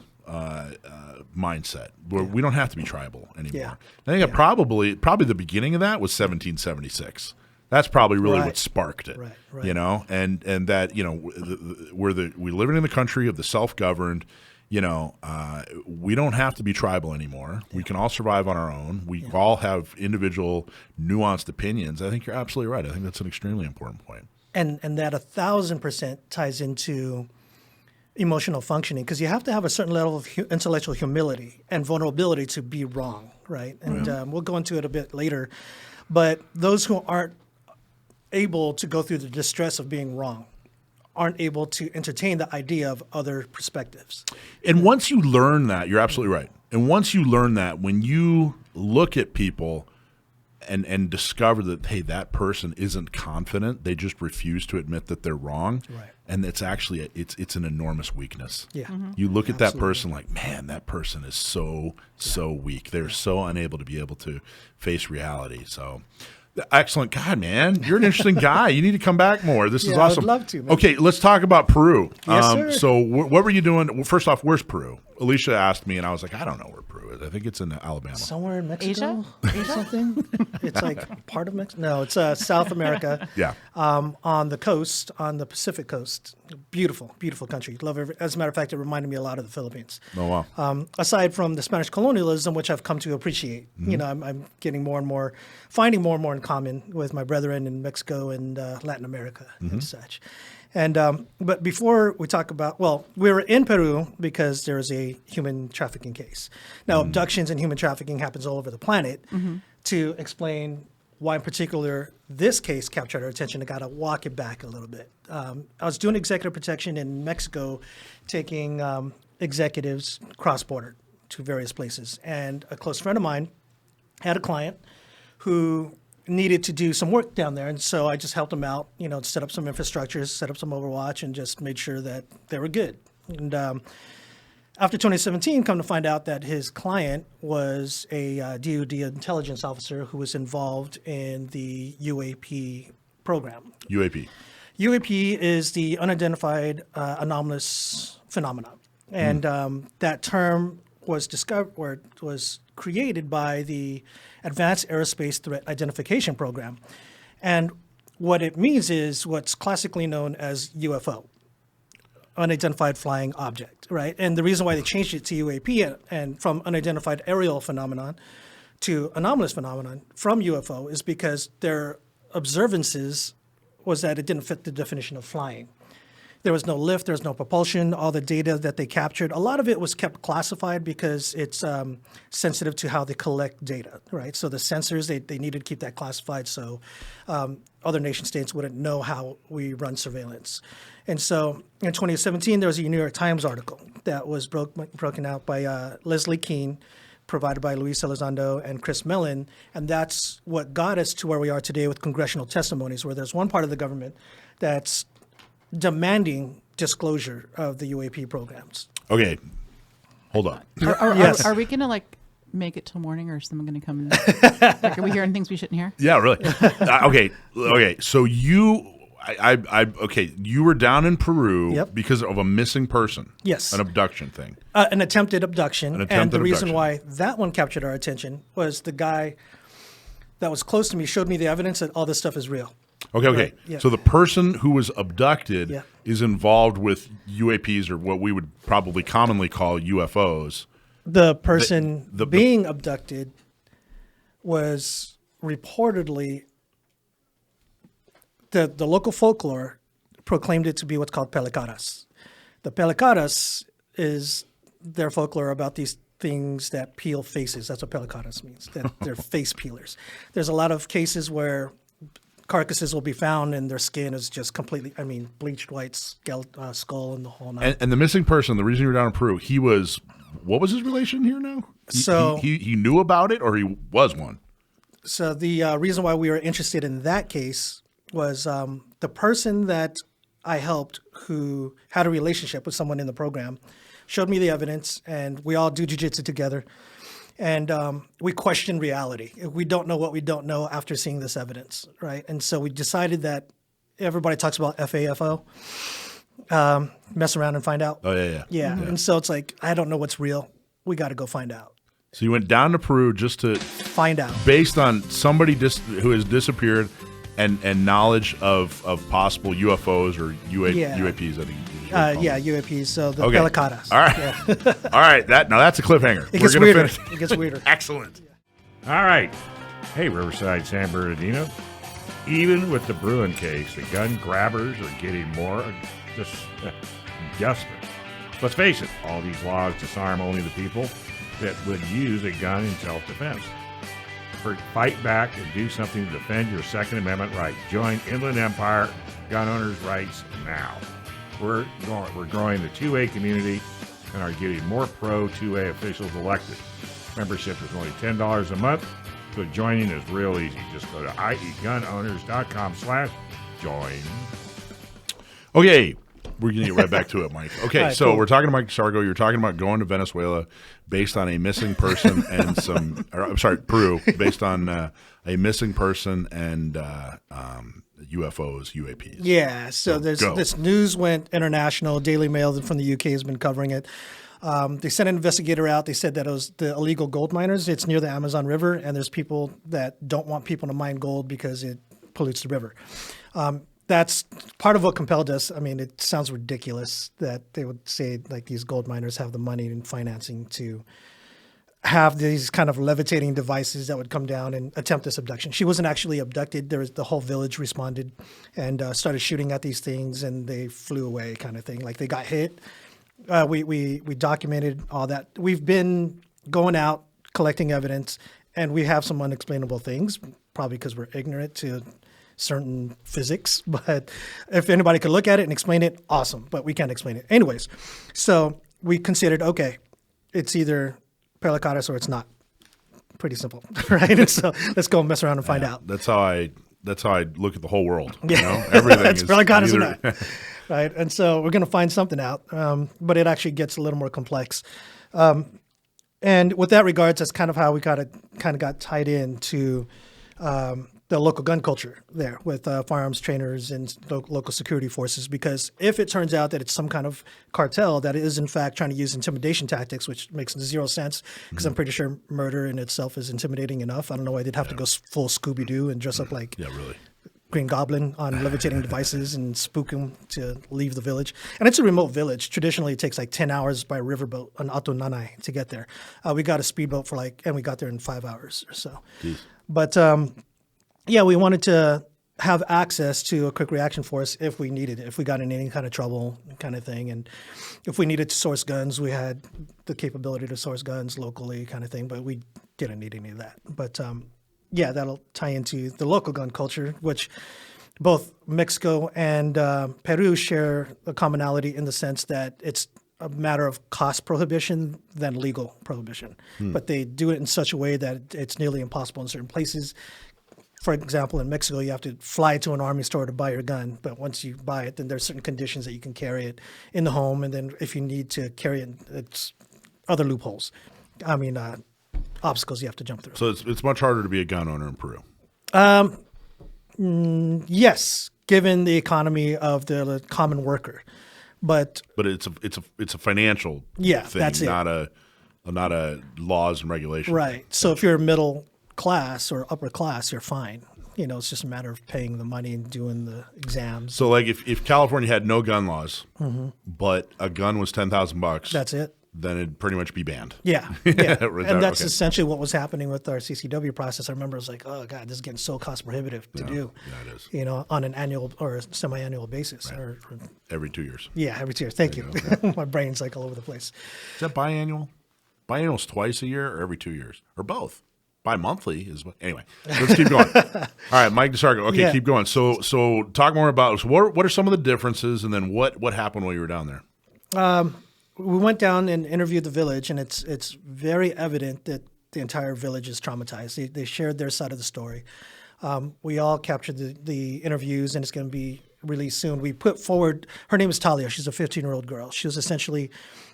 mindset where we don't have to be tribal anymore. Yeah. I think probably the beginning of that was 1776. That's probably really what sparked it. Right. And that we living in the country of the self-governed. We don't have to be tribal anymore. Yeah. We can all survive on our own. We all have individual nuanced opinions. I think you're absolutely right. I think that's an extremely important point. And that 1,000% ties into emotional functioning, because you have to have a certain level of intellectual humility and vulnerability to be wrong, right? And we'll go into it a bit later. But those who aren't able to go through the distress of being wrong aren't able to entertain the idea of other perspectives. And once you learn that, you're absolutely right. And once you learn that, when you look at people and discover that, hey, that person isn't confident, they just refuse to admit that they're wrong. Right. And it's actually it's an enormous weakness. Yeah. Mm-hmm. You look at that person like, man, that person is so weak. They're so unable to be able to face reality. So Excellent. God, man, you're an interesting guy. You need to come back more. This is Yeah, I would awesome. love to, man. Okay, let's talk about Peru. Yes, sir. So what were you doing? Well, first off, where's Peru? Alicia asked me, and I was like, I don't know where Peru is. I think it's in Alabama. Somewhere in Mexico Asia? or something. It's like part of Mexico. No, it's South America. Yeah. On the coast, on the Pacific coast. Beautiful, beautiful country. Love it. As a matter of fact, it reminded me a lot of the Philippines. Oh, wow. Aside from the Spanish colonialism, which I've come to appreciate. You know, I'm getting more and more, finding more and more in common with my brethren in Mexico and Latin America and such. And but before we talk about, well, we were in Peru because there is a human trafficking case. Now, abductions and human trafficking happens all over the planet. To explain why in particular this case captured our attention, I got to walk it back a little bit. I was doing executive protection in Mexico, taking executives cross-border to various places. And a close friend of mine had a client who needed to do some work down there. And so I just helped them out, you know, set up some infrastructures, set up some Overwatch, and just made sure that they were good. And after 2017, come to find out that his client was a DoD intelligence officer who was involved in the UAP program. UAP. UAP is the unidentified anomalous phenomenon. And that term was discovered, or was created by the Advanced Aerospace Threat Identification Program. And what it means is what's classically known as UFO, unidentified flying object, right? And the reason why they changed it to UAP and from unidentified aerial phenomenon to anomalous phenomenon from UFO is because their observances was that it didn't fit the definition of flying. There was no lift, there was no propulsion. All the data that they captured, a lot of it was kept classified because it's sensitive to how they collect data, right? So the sensors, they needed to keep that classified so other nation states wouldn't know how we run surveillance. And so in 2017, there was a New York Times article that was broken out by Leslie Keene, provided by Luis Elizondo and Chris Mellon, and that's what got us to where we are today with congressional testimonies, where there's one part of the government that's demanding disclosure of the UAP programs. Okay, hold on. Yes. Are we going to like make it till morning, or is someone going to come and like, are we hearing things we shouldn't hear? Yeah, really. Okay. So you were down in Peru Yep. because of a missing person. Yes. An abduction thing. An attempted abduction. And the reason abduction. why that one captured our attention was the guy that was close to me showed me the evidence that all this stuff is real. Okay. Right, yeah. So the person who was abducted Yeah. is involved with UAPs, or what we would probably commonly call UFOs. The person the- being abducted was reportedly, the local folklore proclaimed it to be what's called pelecaras. The pelecaras is their folklore about these things that peel faces. That's what pelecaras means, that they're face peelers. There's a lot of cases where carcasses will be found and their skin is just completely, bleached white skull and the whole nine. And the missing person, the reason you were down in Peru, he was, what was his relation here now? He knew about it, or he was one? So the reason why we were interested in that case was the person that I helped who had a relationship with someone in the program showed me the evidence, and we all do jiu-jitsu together. And we question reality. We don't know what we don't know after seeing this evidence, right? And so we decided that everybody talks about FAFO, mess around and find out. Oh, yeah. Yeah. And so it's like, I don't know what's real. We got to go find out. So you went down to Peru just to Find out. based on somebody who has disappeared and knowledge of possible UFOs or UAPs. I think. UAPs. So the Okay. pelecaras. All right. All right. That's a cliffhanger. It gets gonna weirder. finish. It gets weirder. Excellent. All right. Hey, Riverside, San Bernardino. Even with the Bruin case, the gun grabbers are getting more desperate. Let's face it, all these laws disarm only the people that would use a gun in self-defense. Fight back and do something to defend your Second Amendment right. Join Inland Empire Gun Owners' Rights now. We're growing the 2A community and are getting more pro 2A officials elected. Membership is only $10 a month, so joining is real easy. Just go to iegunowners.com/join. Okay. We're going to get right back to it, Mike. Okay, All right, so cool. we're talking to Mike Dasargo. You're talking about going to Venezuela based on a missing person and some, or, I'm sorry, Peru, based on a missing person and UFOs, UAPs. Yeah, so there's go. this news went international. Daily Mail from the UK has been covering it. They sent an investigator out. They said that it was the illegal gold miners. It's near the Amazon River, and there's people that don't want people to mine gold because it pollutes the river. That's part of what compelled us. I mean, it sounds ridiculous that they would say like these gold miners have the money and financing to have these kind of levitating devices that would come down and attempt this abduction. She wasn't actually abducted. There was the whole village responded and started shooting at these things, and they flew away, kind of thing. Like they got hit. We documented all that. We've been going out collecting evidence, and we have some unexplainable things, probably because we're ignorant to certain physics. But if anybody could look at it and explain it, awesome. But we can't explain it. Anyways, so we considered, okay, it's either Pelicaris or it's not. Pretty simple, right? And so let's go mess around and find out. That's how I look at the whole world. You know? Everything It's is Pelicaris or either- not. Right, and so we're going to find something out, but it actually gets a little more complex. And with that regards, that's kind of how we got tied into the local gun culture there with firearms trainers and local security forces. Because if it turns out that it's some kind of cartel that is in fact trying to use intimidation tactics, which makes zero sense, because I'm pretty sure murder in itself is intimidating enough. I don't know why they'd have to go full Scooby-Doo and dress up like really. Green Goblin on levitating devices and spook him to leave the village. And it's a remote village. Traditionally, it takes like 10 hours by riverboat on Ato Nanay to get there. We got a speedboat and we got there in 5 hours or so. Jeez. But yeah, we wanted to have access to a quick reaction force if we needed it, if we got in any kind of trouble kind of thing. And if we needed to source guns, we had the capability to source guns locally kind of thing, but we didn't need any of that. But yeah, that'll tie into the local gun culture, which both Mexico and Peru share a commonality in the sense that it's a matter of cost prohibition than legal prohibition. But they do it in such a way that it's nearly impossible in certain places. For example, in Mexico, you have to fly to an army store to buy your gun. But once you buy it, then there's certain conditions that you can carry it in the home. And then if you need to carry it, it's other loopholes. I mean, obstacles you have to jump through. So it's much harder to be a gun owner in Peru. Yes, given the economy of the common worker, but it's a financial Yeah, thing, that's it. not a laws and regulations. right. So if you're middle class or upper class, you're fine. You know, it's just a matter of paying the money and doing the exams. So like if California had no gun laws, but a gun was $10,000, That's it. then it'd pretty much be banned. Yeah, yeah. Okay. And that's essentially what was happening with our CCW process. I remember it was like, oh God, this is getting so cost prohibitive to do. Yeah, it is. You know, on an annual or semi-annual basis. Or Every 2 years. yeah, every year. Thank you. My brain's like all over the place. Is that biannual? Biannual's twice a year or every 2 years? Or both? Bi-monthly is anyway. Let's keep going. All right, Mike Dasargo. Okay, Yeah. keep going. So talk more about what are some of the differences, and then what happened while you were down there? We went down and interviewed the village, and it's very evident that the entire village is traumatized. They shared their side of the story. We all captured the interviews, and it's going to be released soon. We put forward, her name is Talia. She's a 15-year-old girl. She was essentially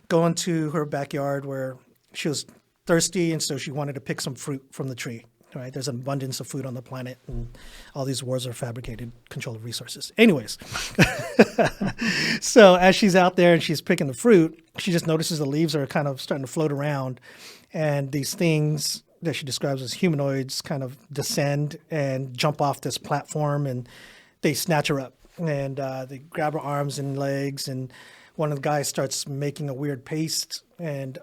going to her backyard where she was thirsty, and so she wanted to pick some fruit from the tree. Right? There's an abundance of food on the planet, and all these wars are fabricated control of resources. Anyways, so as she's out there and she's picking the fruit, she just notices the leaves are kind of starting to float around, and these things that she describes as humanoids kind of descend and jump off this platform, and they snatch her up, and they grab her arms and legs, and one of the guys starts making a weird paste, and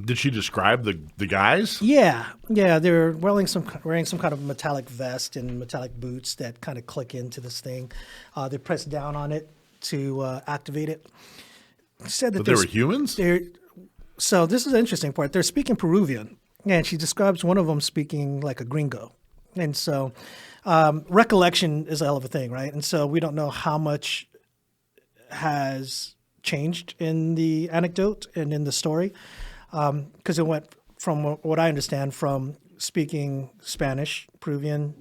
Did she describe the guys? yeah, they're wearing some kind of metallic vest and metallic boots that kind of click into this thing. They press down on it to activate it. Said that But they were humans? So this is the interesting part. They're speaking Peruvian, and she describes one of them speaking like a gringo. And so recollection is a hell of a thing, right? And so we don't know how much has changed in the anecdote and in the story. Because it went from what I understand from speaking Spanish, Peruvian,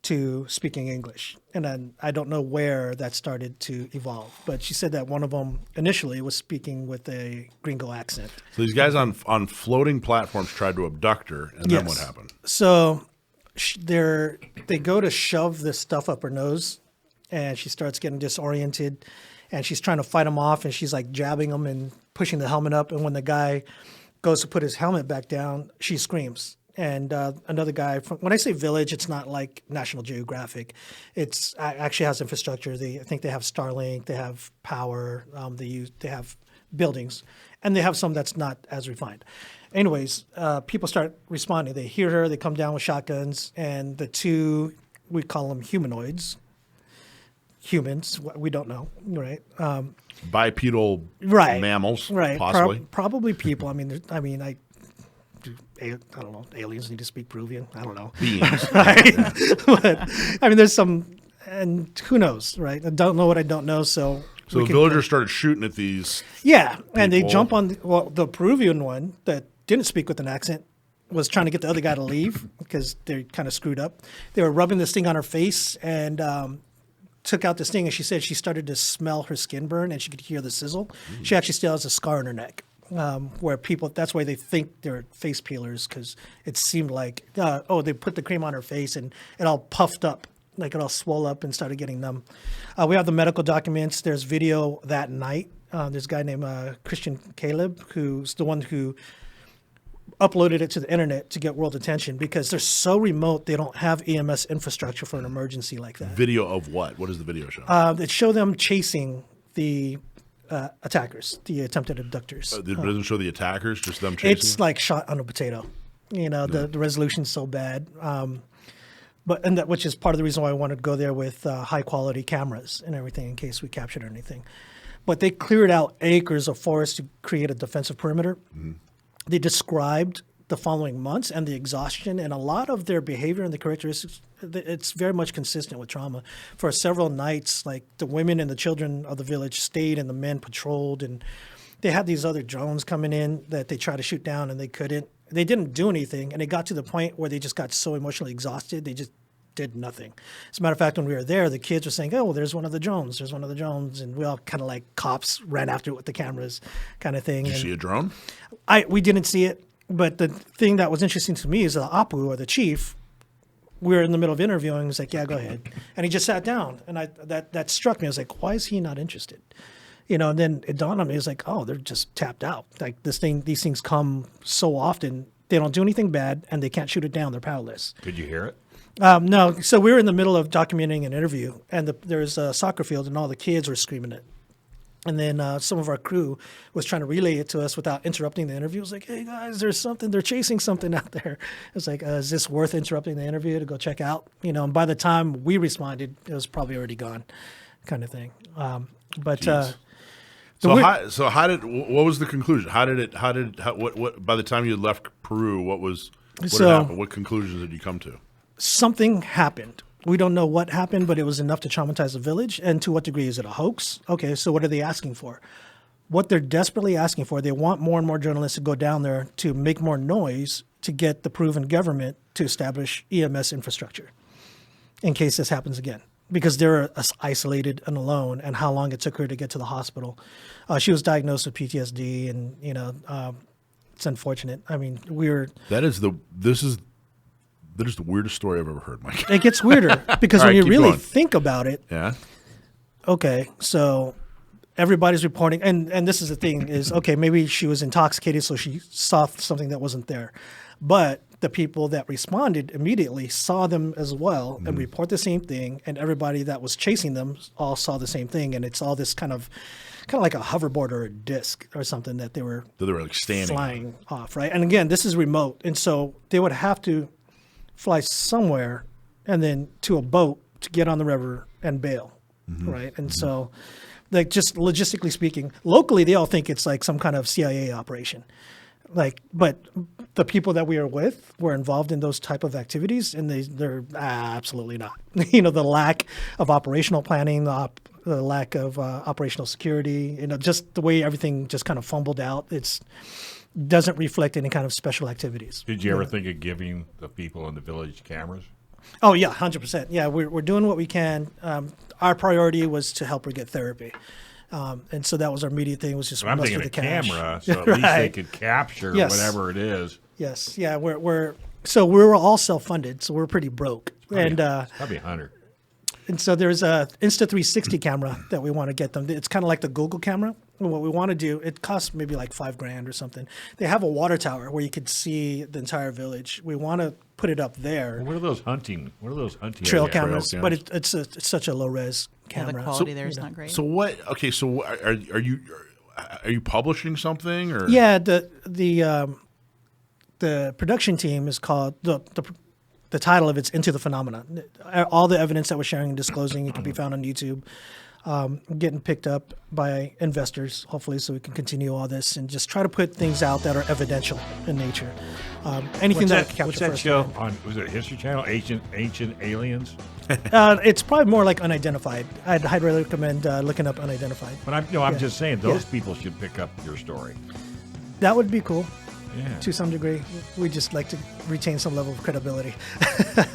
to speaking English. And then I don't know where that started to evolve. But she said that one of them initially was speaking with a gringo accent. So these guys on floating platforms tried to abduct her, and then what happened? So they go to shove this stuff up her nose, and she starts getting disoriented, and she's trying to fight him off, and she's like jabbing him and pushing the helmet up. And when the guy goes to put his helmet back down, she screams. And another guy when I say village, it's not like National Geographic. It's actually has infrastructure. I think they have Starlink, they have power, they have buildings, and they have some that's not as refined. Anyways, people start responding. They hear her, they come down with shotguns, and the two, we call them humanoids. Humans, we don't know, right? Bipedal mammals, right? Possibly. Probably people. I don't know. Aliens need to speak Peruvian. I don't know. Beings. Right? But I mean, there's some, and who knows, right? I don't know what I don't know. So the villagers started shooting at these. Yeah, people. And they jump on. The Peruvian one that didn't speak with an accent was trying to get the other guy to leave because they're kind of screwed up. They were rubbing this thing on her face and took out this thing, and she said she started to smell her skin burn and she could hear the sizzle. She actually still has a scar on her neck. Where people, that's why they think they're face peelers, because it seemed like, they put the cream on her face and it all puffed up, like it all swelled up and started getting numb. We have the medical documents. There's video that night. There's a guy named Christian Caleb, who's the one who uploaded it to the internet to get world attention because they're so remote, they don't have EMS infrastructure for an emergency like that. Video of what? What does the video show? It showed them chasing the attackers, the attempted abductors. It doesn't show the attackers, just them chasing? It's like shot on a potato. The resolution's so bad. Which is part of the reason why I wanted to go there with high quality cameras and everything in case we captured anything. But they cleared out acres of forest to create a defensive perimeter. Mm-hmm. They described the following months and the exhaustion, and a lot of their behavior and the characteristics, it's very much consistent with trauma. For several nights, like the women and the children of the village stayed and the men patrolled, and they had these other drones coming in that they tried to shoot down and they couldn't. They didn't do anything, and it got to the point where they just got so emotionally exhausted, they just did nothing. As a matter of fact, when we were there, the kids were saying, oh, well, there's one of the drones, and we all kind of like cops ran after it with the cameras kind of thing. Did you see a drone? We didn't see it. But the thing that was interesting to me is the Apu, or the chief, we were in the middle of interviewing. He was like, yeah, go ahead. And he just sat down. And that struck me. I was like, why is he not interested? And then it dawned on me. It was like, oh, they're just tapped out. Like these things come so often. They don't do anything bad, and they can't shoot it down. They're powerless. Could you hear it? No. So we were in the middle of documenting an interview, and there's a soccer field, and all the kids were screaming it. And then some of our crew was trying to relay it to us without interrupting the interview. It was like, hey, guys, there's something. They're chasing something out there. It's like, is this worth interrupting the interview to go check out? And by the time we responded, it was probably already gone kind of thing. What was the conclusion? What by the time you had left Peru, what had happened? What conclusions did you come to? Something happened. We don't know what happened, but it was enough to traumatize the village. And to what degree? Is it a hoax? Okay, so what are they asking for? What they're desperately asking for, they want more and more journalists to go down there to make more noise to get the Peruvian government to establish EMS infrastructure in case this happens again. Because they're isolated and alone, and how long it took her to get to the hospital. She was diagnosed with PTSD, and it's unfortunate. I mean, that is the weirdest story I've ever heard, Mike. It gets weirder because when you really think about it, okay, so everybody's reporting, and this is the thing is, okay, maybe she was intoxicated, so she saw something that wasn't there. But the people that responded immediately saw them as well and report the same thing, and everybody that was chasing them all saw the same thing, and it's all this kind of like a hoverboard or a disc or something that they were like standing flying off, right? And again, this is remote, and so they would have to fly somewhere and then to a boat to get on the river and bail, right? And so, like, just logistically speaking, locally they all think it's like some kind of CIA operation. But the people that we are with were involved in those type of activities, and they're absolutely not. The lack of operational planning, the lack of operational security, just the way everything just kind of fumbled out. Doesn't reflect any kind of special activities. Did you ever think of giving the people in the village cameras? Oh yeah, 100%. Yeah, we're doing what we can. Our priority was to help her get therapy, and so that was our immediate thing. Was just But I'm muster thinking the a cash. camera, so at least they Right. could capture Yes. whatever it is. Yes, yeah, we're so we were all self-funded, so we're pretty broke, and Probably 100. and so there's a Insta360 camera that we want to get them. It's kind of like the Google camera. And what we want to do, it costs maybe like $5,000 or something. They have a water tower where you could see the entire village. We want to put it up there. What are those hunting? What are those hunting Trail areas? cameras, Trail but cameras. it's such a low res Yeah, camera. the quality there you is know. not great. So what? Okay, so are you publishing something or? Yeah, the production team is called the title of it's Into the Phenomena. All the evidence that we're sharing and disclosing, it can be found on YouTube. Getting picked up by investors, hopefully, so we can continue all this and just try to put things out that are evidential in nature. Anything that can capture What's that first. show on? Was it History Channel? Ancient Aliens. It's probably more like Unidentified. I'd highly recommend looking up Unidentified. But I'm just saying those people should pick up your story. That would be cool Yeah. to some degree. We just like to retain some level of credibility.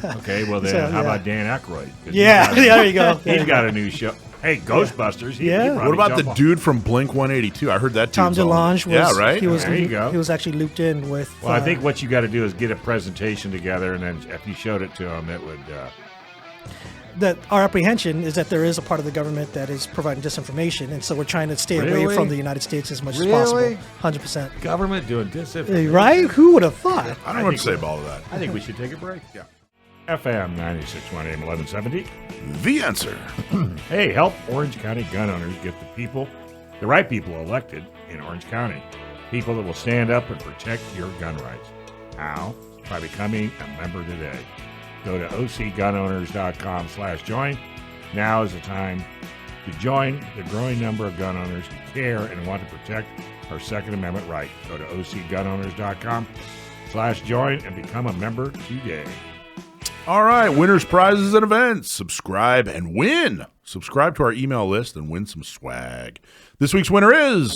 Okay. Well then, So, how yeah. about Dan Aykroyd? 'Cause Yeah, there you go. He's got a new show. Hey, Ghostbusters. He Yeah. probably What about the jump on- dude from Blink 182? I heard that. Tom dude's on- DeLonge was Yeah, right. he was There you go. he was actually looped in with Well, I think what you got to do is get a presentation together, and then if you showed it to him, it would. that our apprehension is that there is a part of the government that is providing disinformation, and so we're trying to stay away Really? from the United States as much as Really? possible. 100%. Government doing disinformation. Right? Who would have thought? I don't know what to say about all of that. I think we should take a break. Yeah. FM 96.1 AM 1170. The answer. Hey, help Orange County gun owners get the right people elected in Orange County. People that will stand up and protect your gun rights. How? By becoming a member today. Go to ocgunowners.com/join. Now is the time to join the growing number of gun owners who care and want to protect our Second Amendment right. Go to ocgunowners.com/join and become a member today. All right, winners, prizes, and events. Subscribe and win. Subscribe to our email list and win some swag. This week's winner is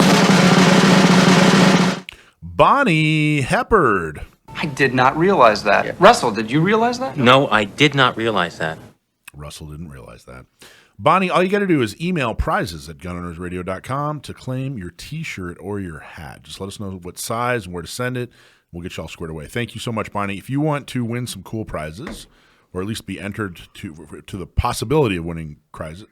Bonnie Heppard. I did not realize that. Russell, did you realize that? No, I did not realize that. Russell didn't realize that. Bonnie, all you got to do is email prizes@gunownersradio.com to claim your T-shirt or your hat. Just let us know what size and where to send it. We'll get you all squared away. Thank you so much, Bonnie. If you want to win some cool prizes, or at least be entered to the possibility of winning prizes,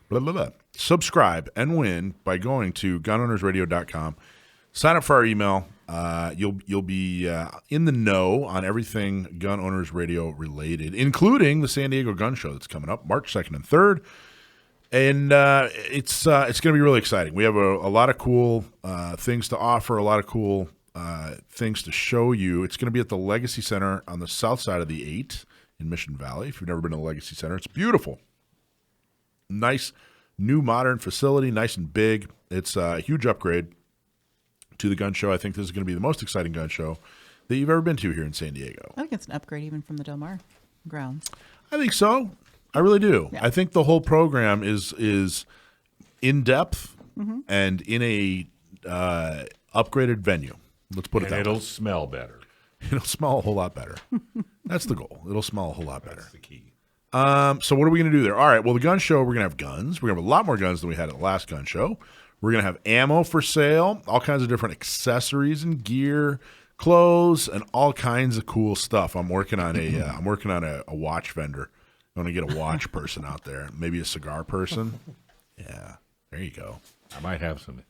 blah, blah, blah, subscribe and win by going to gunownersradio.com. Sign up for our email. You'll be in the know on everything Gun Owners Radio related, including the San Diego Gun Show that's coming up March 2nd and 3rd. And it's going to be really exciting. We have a lot of cool things to offer, a lot of cool things to show you. It's going to be at the Legacy Center on the south side of the 8 in Mission Valley. If you've never been to the Legacy Center, it's beautiful. Nice, new, modern facility, nice and big. It's a huge upgrade to the gun show. I think this is going to be the most exciting gun show that you've ever been to here in San Diego. I think it's an upgrade even from the Del Mar grounds. I think so. I really do. Yeah. I think the whole program is in depth and in a upgraded venue. Let's put it And that it'll way. smell better. It'll smell a whole lot better. That's the goal. It'll smell a whole lot better. That's the key. So what are we going to do there? All right. Well, the gun show, we're going to have guns. We're going to have a lot more guns than we had at the last gun show. We're going to have ammo for sale, all kinds of different accessories and gear, clothes, and all kinds of cool stuff. I'm working on a watch vendor. I'm going to get a watch person out there, maybe a cigar person. Yeah, there you go. I might have some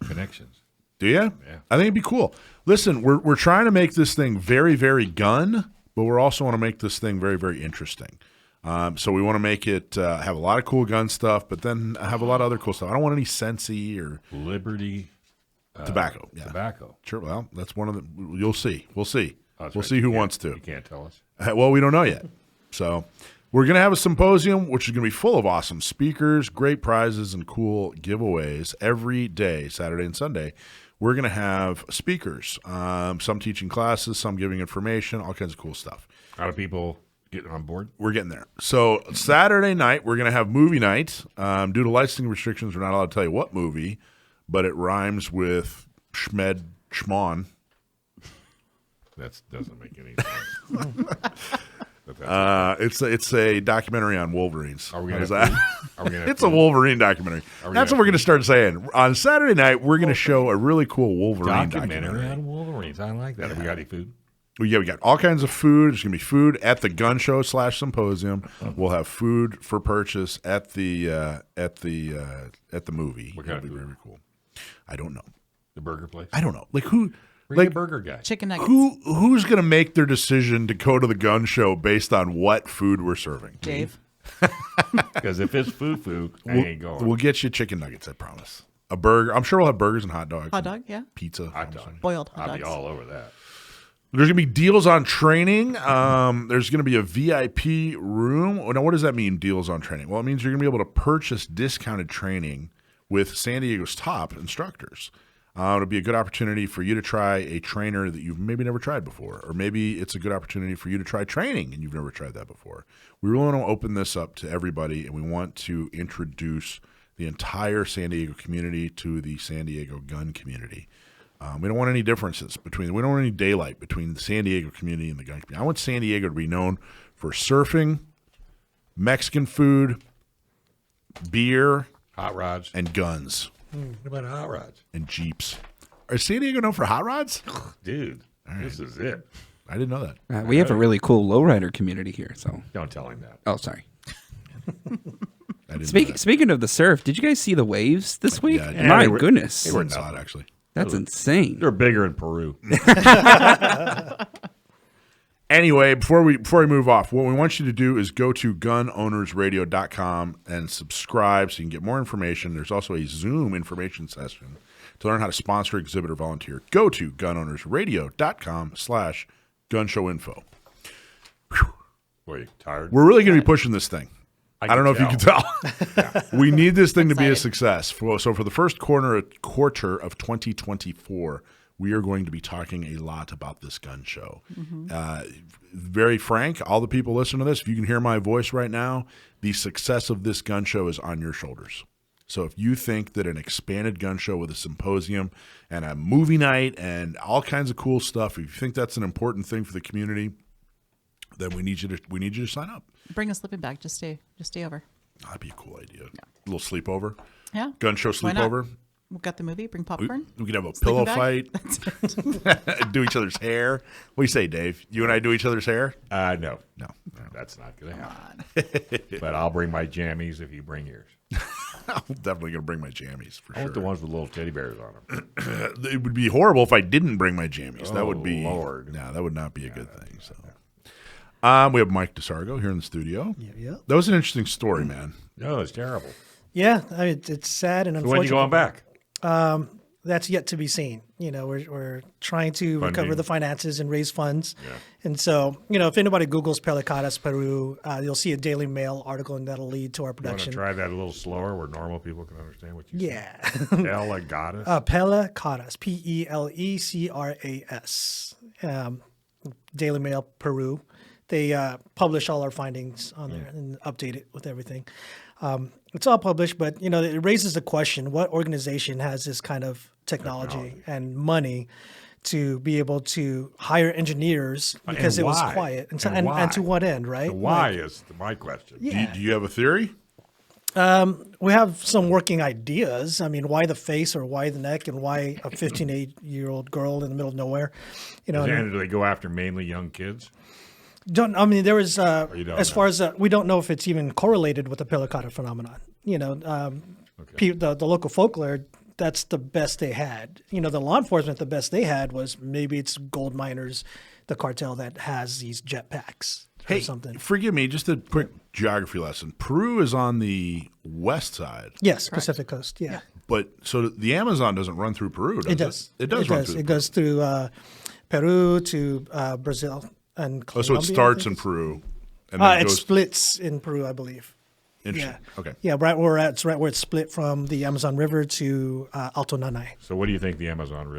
connections. Do you? Yeah. I think it'd be cool. Listen, we're trying to make this thing very, very gun, but we're also want to make this thing very, very interesting. So we want to make it have a lot of cool gun stuff, but then have a lot of other cool stuff. I don't want any Sensi or Liberty tobacco. Yeah. Tobacco. Sure. Well, that's one of the. You'll see. We'll see. Oh, that's We'll right. see You who can't- wants to. You can't tell us. Well, we don't know yet. So we're going to have a symposium, which is going to be full of awesome speakers, great prizes, and cool giveaways every day, Saturday and Sunday. We're going to have speakers, some teaching classes, some giving information, all kinds of cool stuff. How do people get on board? We're getting there. So Saturday night, we're going to have movie night. Due to licensing restrictions, we're not allowed to tell you what movie, but it rhymes with Schmed Schmon. That doesn't make any sense. It's a documentary on Wolverines. Are we How's gonna that? Are we gonna It's a Wolverine documentary. That's what we're going to start saying. On Saturday night, we're going to show a really cool Wolverine documentary. on Wolverines. I like that. Have we got any food? Yeah, we got all kinds of food. There's going to be food at the gun show / symposium. We'll have food for purchase at the movie. What kind of It'll be food? very cool. I don't know. The burger place? I don't know. Like who? Where's the Like burger guy? Chicken nuggets. who's going to make their decision to go to the gun show based on what food we're serving? Dave. Because if it's foo-foo, I ain't going. We'll get you chicken nuggets. I promise. A burger. I'm sure we'll have burgers and hot dogs. Hot dog, yeah. Pizza. Hot dog. Boiled hot I'll be dogs. all over that. There's going to be deals on training. There's going to be a VIP room. Now, what does that mean, deals on training? Well, it means you're going to be able to purchase discounted training with San Diego's top instructors. It'll be a good opportunity for you to try a trainer that you've maybe never tried before, or maybe it's a good opportunity for you to try training and you've never tried that before. We really want to open this up to everybody, and we want to introduce the entire San Diego community to the San Diego gun community. We don't want any differences we don't want any daylight between the San Diego community and the gun community. I want San Diego to be known for surfing, Mexican food, beer, Hot rods. and guns, What about hot rods? and Jeeps. Is San Diego known for hot rods? Dude, this is it. I didn't know that. We have a really cool lowrider community here. So, Don't tell him that. oh, sorry. I didn't know that. Speaking of the surf, did you guys see the waves this week? Yeah, My they were- goodness, they were It's hot, actually. that's insane. They're bigger in Peru. Anyway, before we move off, what we want you to do is go to gunownersradio.com and subscribe so you can get more information. There's also a Zoom information session to learn how to sponsor, exhibit, or volunteer. Go to gunownersradio.com/gunshowinfo. Boy, you tired? We're really going to be pushing this thing. I don't know if you can tell. tell. We need this thing to be a Excited. success. So for the first quarter of 2024, we are going to be talking a lot about this gun show. Very frank, all the people listening to this, if you can hear my voice right now, the success of this gun show is on your shoulders. So if you think that an expanded gun show with a symposium and a movie night and all kinds of cool stuff, if you think that's an important thing for the community, then we need you to sign up. Bring a sleeping bag. Just stay over. That'd be a cool idea. A little sleepover. Yeah. Gun show Why not? sleepover. We've got the movie. Bring We popcorn. could have a Sleeping pillow bag? fight. Do each other's hair. What do you say, Dave? You and I do each other's hair? No. No. That's not going to happen. But I'll bring my jammies if you bring yours. I'm definitely going to bring my jammies for I want sure. the ones with little teddy bears on them. It would be horrible if I didn't bring my jammies. That would be Lord. No, that would not be a good thing. So, we have Mike Dasargo here in the studio. Yeah. That was an interesting story, man. No, it's terrible. Yeah, I mean, it's sad and So unfortunate. when you going back? That's yet to be seen. You know, we're trying to Funding. recover the finances and raise funds. Yeah. And so, you know, if anybody Googles Pelicadas, Peru, you'll see a Daily Mail article, and that'll lead to our You want to production. try that a little slower where normal people can understand what you Yeah. say? Pelicadas? Pelicadas, Pelecras. Daily Mail, Peru. They publish all our findings on there and update it with everything. It's all published, but you know, it raises the question: what organization has this kind of technology and money to be able to hire engineers because And it was why? quiet, and And to what end, right? The why Like, is my question. Yeah. Do you have a theory? we have some working ideas. I mean, why the face or why the neck, and why a 15-year-old girl in the middle of nowhere? You know, And do they go after mainly young kids? I mean, there was, you don't as know? far as, we don't know if it's even correlated with the Pelicata phenomenon. You know, the local folklore, that's the best they had. You know, the law enforcement, the best they had was maybe it's gold miners, the cartel that has these jetpacks or something. Forgive me, just a quick geography lesson. Peru is on the west side. Yes, Pacific Coast, yeah. But so the Amazon doesn't run through Peru, does it? It does. It does run through. It goes through Peru to Brazil and Oh, Colombia. so it starts I in think. Peru, and then It goes. splits in Peru, I believe. Interesting. Yeah. Okay. Yeah, right where we're at. It's right where it's split from the Amazon River to Alto Nanay. So what do you think the Amazon has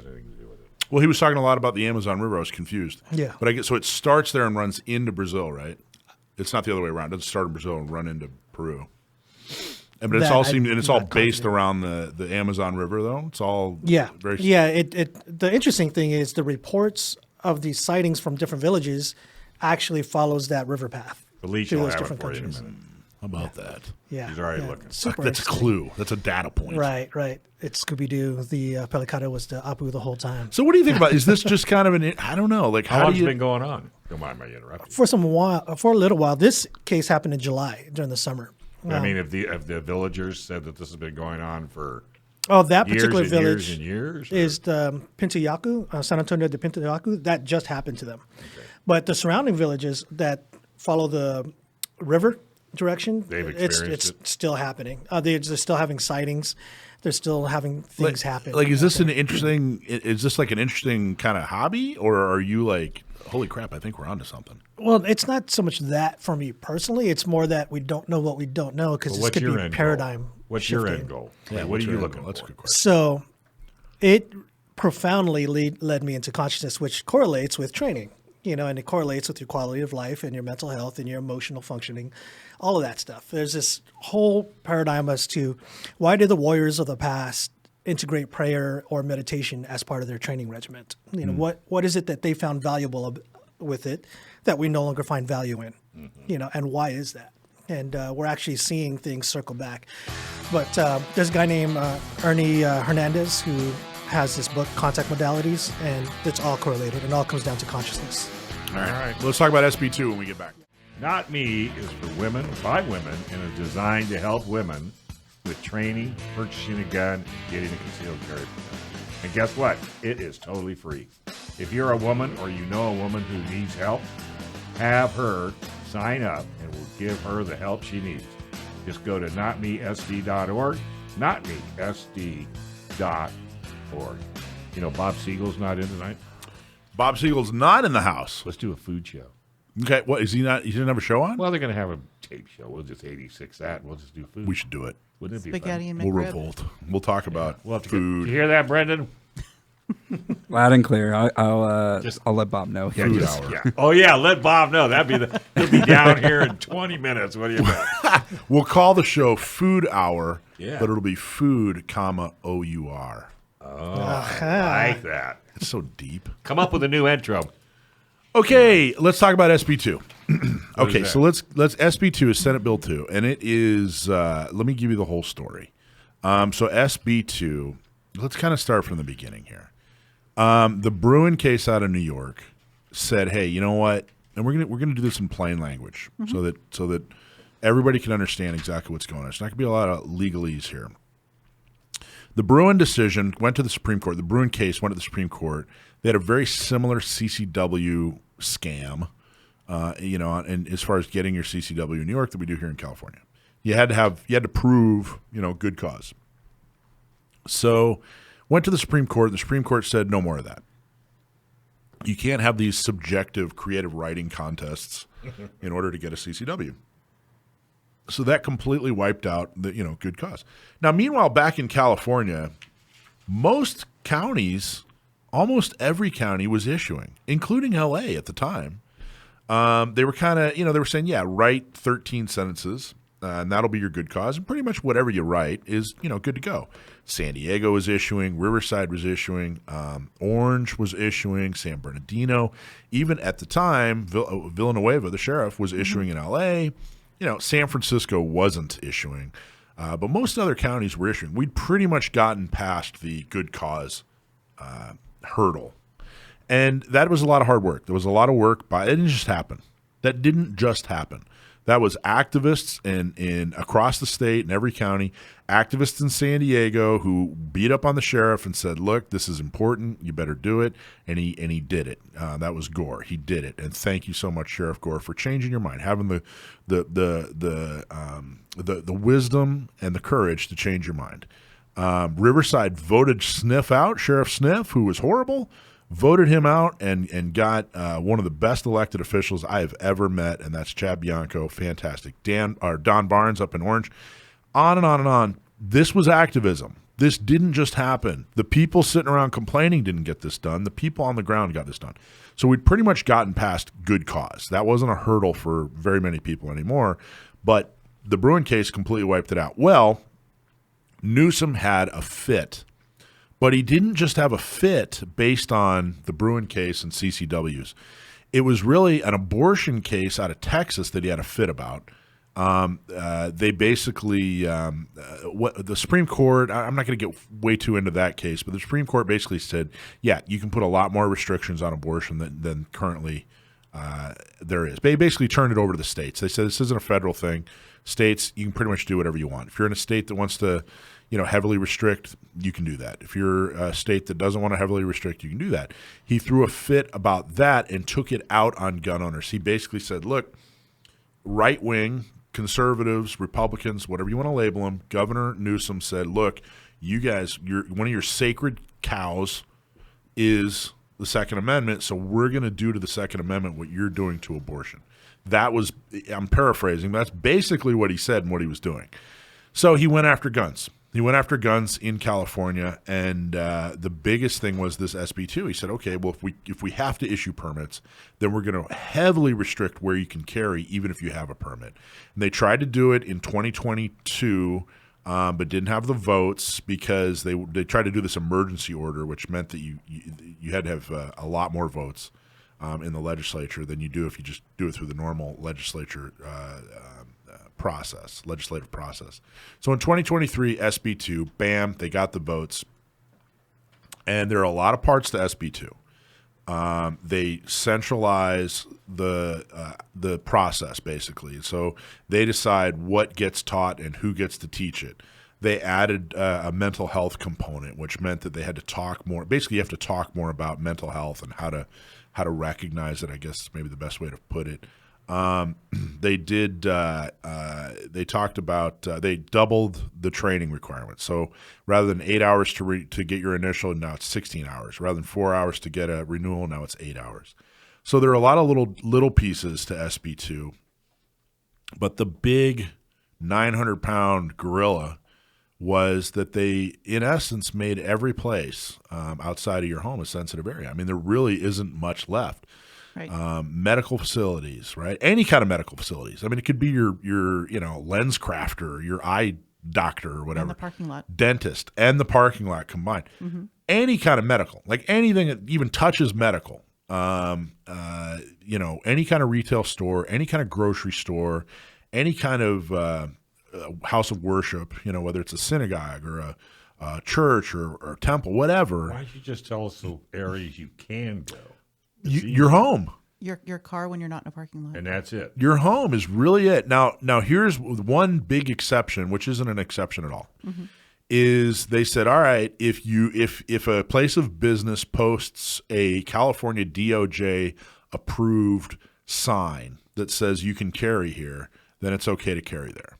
anything to do with it? Well, he was talking a lot about the Amazon River. I was confused. Yeah. But I guess so. It starts there and runs into Brazil, right? It's not the other way around. It doesn't start in Brazil and run into Peru. But it's That all I'm it's all not based confident. around the Amazon River, though. It's all very Yeah. The interesting thing is the reports of these sightings from different villages actually follows that river path. The leech through will those have it different for you in a countries. minute. How about that? Yeah, He's already yeah. looking. Super That's a interesting. clue. That's a data point. Right. It's Scooby-Doo. The Pelicata was the Apu the whole time. So what do you think about? Is this just kind of I don't know. Like How how long's do it you? been going on? Don't mind my interrupting. For a little while. This case happened in July during the summer. I mean, if the villagers said that this has been going on for That years particular and village years and years, is the Pintayaku, San Antonio de Pintayaku. That just happened to them. But the surrounding villages that follow the river direction, They've it's experienced still happening. They're still having sightings. They're still having things happen. Like, is this an interesting? Is this like an interesting kind of hobby, or are you like, holy crap? I think we're onto something. Well, it's not so much that for me personally. It's more that we don't know what we don't know because this what's could your be end paradigm. goal? What's your shifting. end goal? Yeah, What are you looking That's a for? good question. So it profoundly led me into consciousness, which correlates with training, and it correlates with your quality of life and your mental health and your emotional functioning, all of that stuff. There's this whole paradigm as to why did the warriors of the past integrate prayer or meditation as part of their training regiment? What is it that they found valuable with it that we no longer find value in? And why is that? And we're actually seeing things circle back. But there's a guy named Ernie Hernandez who has this book, Contact Modalities, and it's all correlated and all comes down to consciousness. All right. Let's talk about SB2 when we get back. Not Me is for women, by women, and is designed to help women with training, purchasing a gun, and getting a concealed carry permit. And guess what? It is totally free. If you're a woman or you know a woman who needs help, have her sign up and we'll give her the help she needs. Just go to notmesd.org, notmesd.org. Bob Siegel's not in tonight. Bob Siegel's not in the house. Let's do a food show. Okay, what is he not? He didn't have a show on. Well, they're going to have a tape show. We'll just 86 that. And we'll just do food. We should do it. Wouldn't it be Spaghetti fun? and We'll McRib. revolt. We'll talk about We'll have to food. You hear that, Brendan? Loud and clear. I'll let Bob know. Yeah, Food just- hour. yeah. Oh yeah, let Bob know. He'll be down here in 20 minutes. What do you bet? We'll call the show Food Hour, Yeah. but it'll be food, comma OUR. I like that. It's so deep. Come up with a new intro. Okay, let's talk about SB2. Okay, is so let's SB2 is Senate Bill 2, and it is. Let me give you the whole story. So SB2. Let's kind of start from the beginning here. The Bruin case out of New York said, "Hey, you know what? And we're gonna do this in plain language so that everybody can understand exactly what's going on. It's not gonna be a lot of legalese here." The Bruin decision went to the Supreme Court. The Bruin case went to the Supreme Court. They had a very similar CCW scam, and as far as getting your CCW in New York that we do here in California, you had to prove, good cause. So, went to the Supreme Court. The Supreme Court said no more of that. You can't have these subjective creative writing contests in order to get a CCW. So that completely wiped out the good cause. Now, meanwhile, back in California, most counties, almost every county was issuing, including LA at the time. They were kind of, they were saying, yeah, write 13 sentences, and that'll be your good cause. And pretty much whatever you write is, good to go. San Diego was issuing, Riverside was issuing, Orange was issuing, San Bernardino. Even at the time, Villanueva, the sheriff, was issuing in LA. San Francisco wasn't issuing, but most other counties were issuing. We'd pretty much gotten past the good cause hurdle. And that was a lot of hard work. There was a lot of work it didn't just happen. That didn't just happen. That was activists in across the state in every county, activists in San Diego who beat up on the sheriff and said, "Look, this is important. You better do it." And he did it. That was Gore. He did it. And thank you so much, Sheriff Gore, for changing your mind, having the wisdom and the courage to change your mind. Riverside voted Sniff out, Sheriff Sniff, who was horrible. Voted him out and got one of the best elected officials I have ever met, and that's Chad Bianco. Fantastic. Don Barnes up in Orange. On and on and on. This was activism. This didn't just happen. The people sitting around complaining didn't get this done. The people on the ground got this done. So we'd pretty much gotten past good cause. That wasn't a hurdle for very many people anymore, but the Bruin case completely wiped it out. Well, Newsom had a fit. But he didn't just have a fit based on the Bruin case and CCWs. It was really an abortion case out of Texas that he had a fit about. They basically, what the Supreme Court, I'm not going to get way too into that case, but the Supreme Court basically said, yeah, you can put a lot more restrictions on abortion than currently there is. They basically turned it over to the states. They said this isn't a federal thing. States, you can pretty much do whatever you want. If you're in a state that wants to, heavily restrict, you can do that. If you're a state that doesn't want to heavily restrict, you can do that. He threw a fit about that and took it out on gun owners. He basically said, look, right-wing, conservatives, Republicans, whatever you want to label them, Governor Newsom said, look, you guys, one of your sacred cows is the Second Amendment, so we're going to do to the Second Amendment what you're doing to abortion. That was, I'm paraphrasing, that's basically what he said and what he was doing. So he went after guns. He went after guns in California, and the biggest thing was this SB2. He said, okay, well, if we have to issue permits, then we're going to heavily restrict where you can carry, even if you have a permit. And they tried to do it in 2022, but didn't have the votes because they tried to do this emergency order, which meant that you had to have a lot more votes in the legislature than you do if you just do it through the normal legislative process. So in 2023, SB2, bam, they got the votes. And there are a lot of parts to SB2. They centralize the process, basically. So they decide what gets taught and who gets to teach it. They added a mental health component, which meant that they had to talk more. Basically, you have to talk more about mental health and how to recognize it, I guess is maybe the best way to put it. They talked about, they doubled the training requirements. So rather than 8 hours to get your initial, now it's 16 hours. Rather than 4 hours to get a renewal, now it's 8 hours. So there are a lot of little pieces to SB2, but the big 900-pound gorilla was that they, in essence, made every place outside of your home a sensitive area. I mean, there really isn't much left. Right. Medical facilities, right? Any kind of medical facilities. I mean, it could be your lens crafter, your eye doctor or whatever. And the parking lot. Dentist and the parking lot combined. Mm-hmm. Any kind of medical, like anything that even touches medical. Any kind of retail store, any kind of grocery store, any kind of house of worship, whether it's a synagogue or a church or a temple, whatever. Why don't you just tell us the areas you can go? Your home. Your car when you're not in a parking lot. And that's it. Your home is really it. Now here's one big exception, which isn't an exception at all, is they said, all right, if a place of business posts a California DOJ approved sign that says you can carry here, then it's okay to carry there.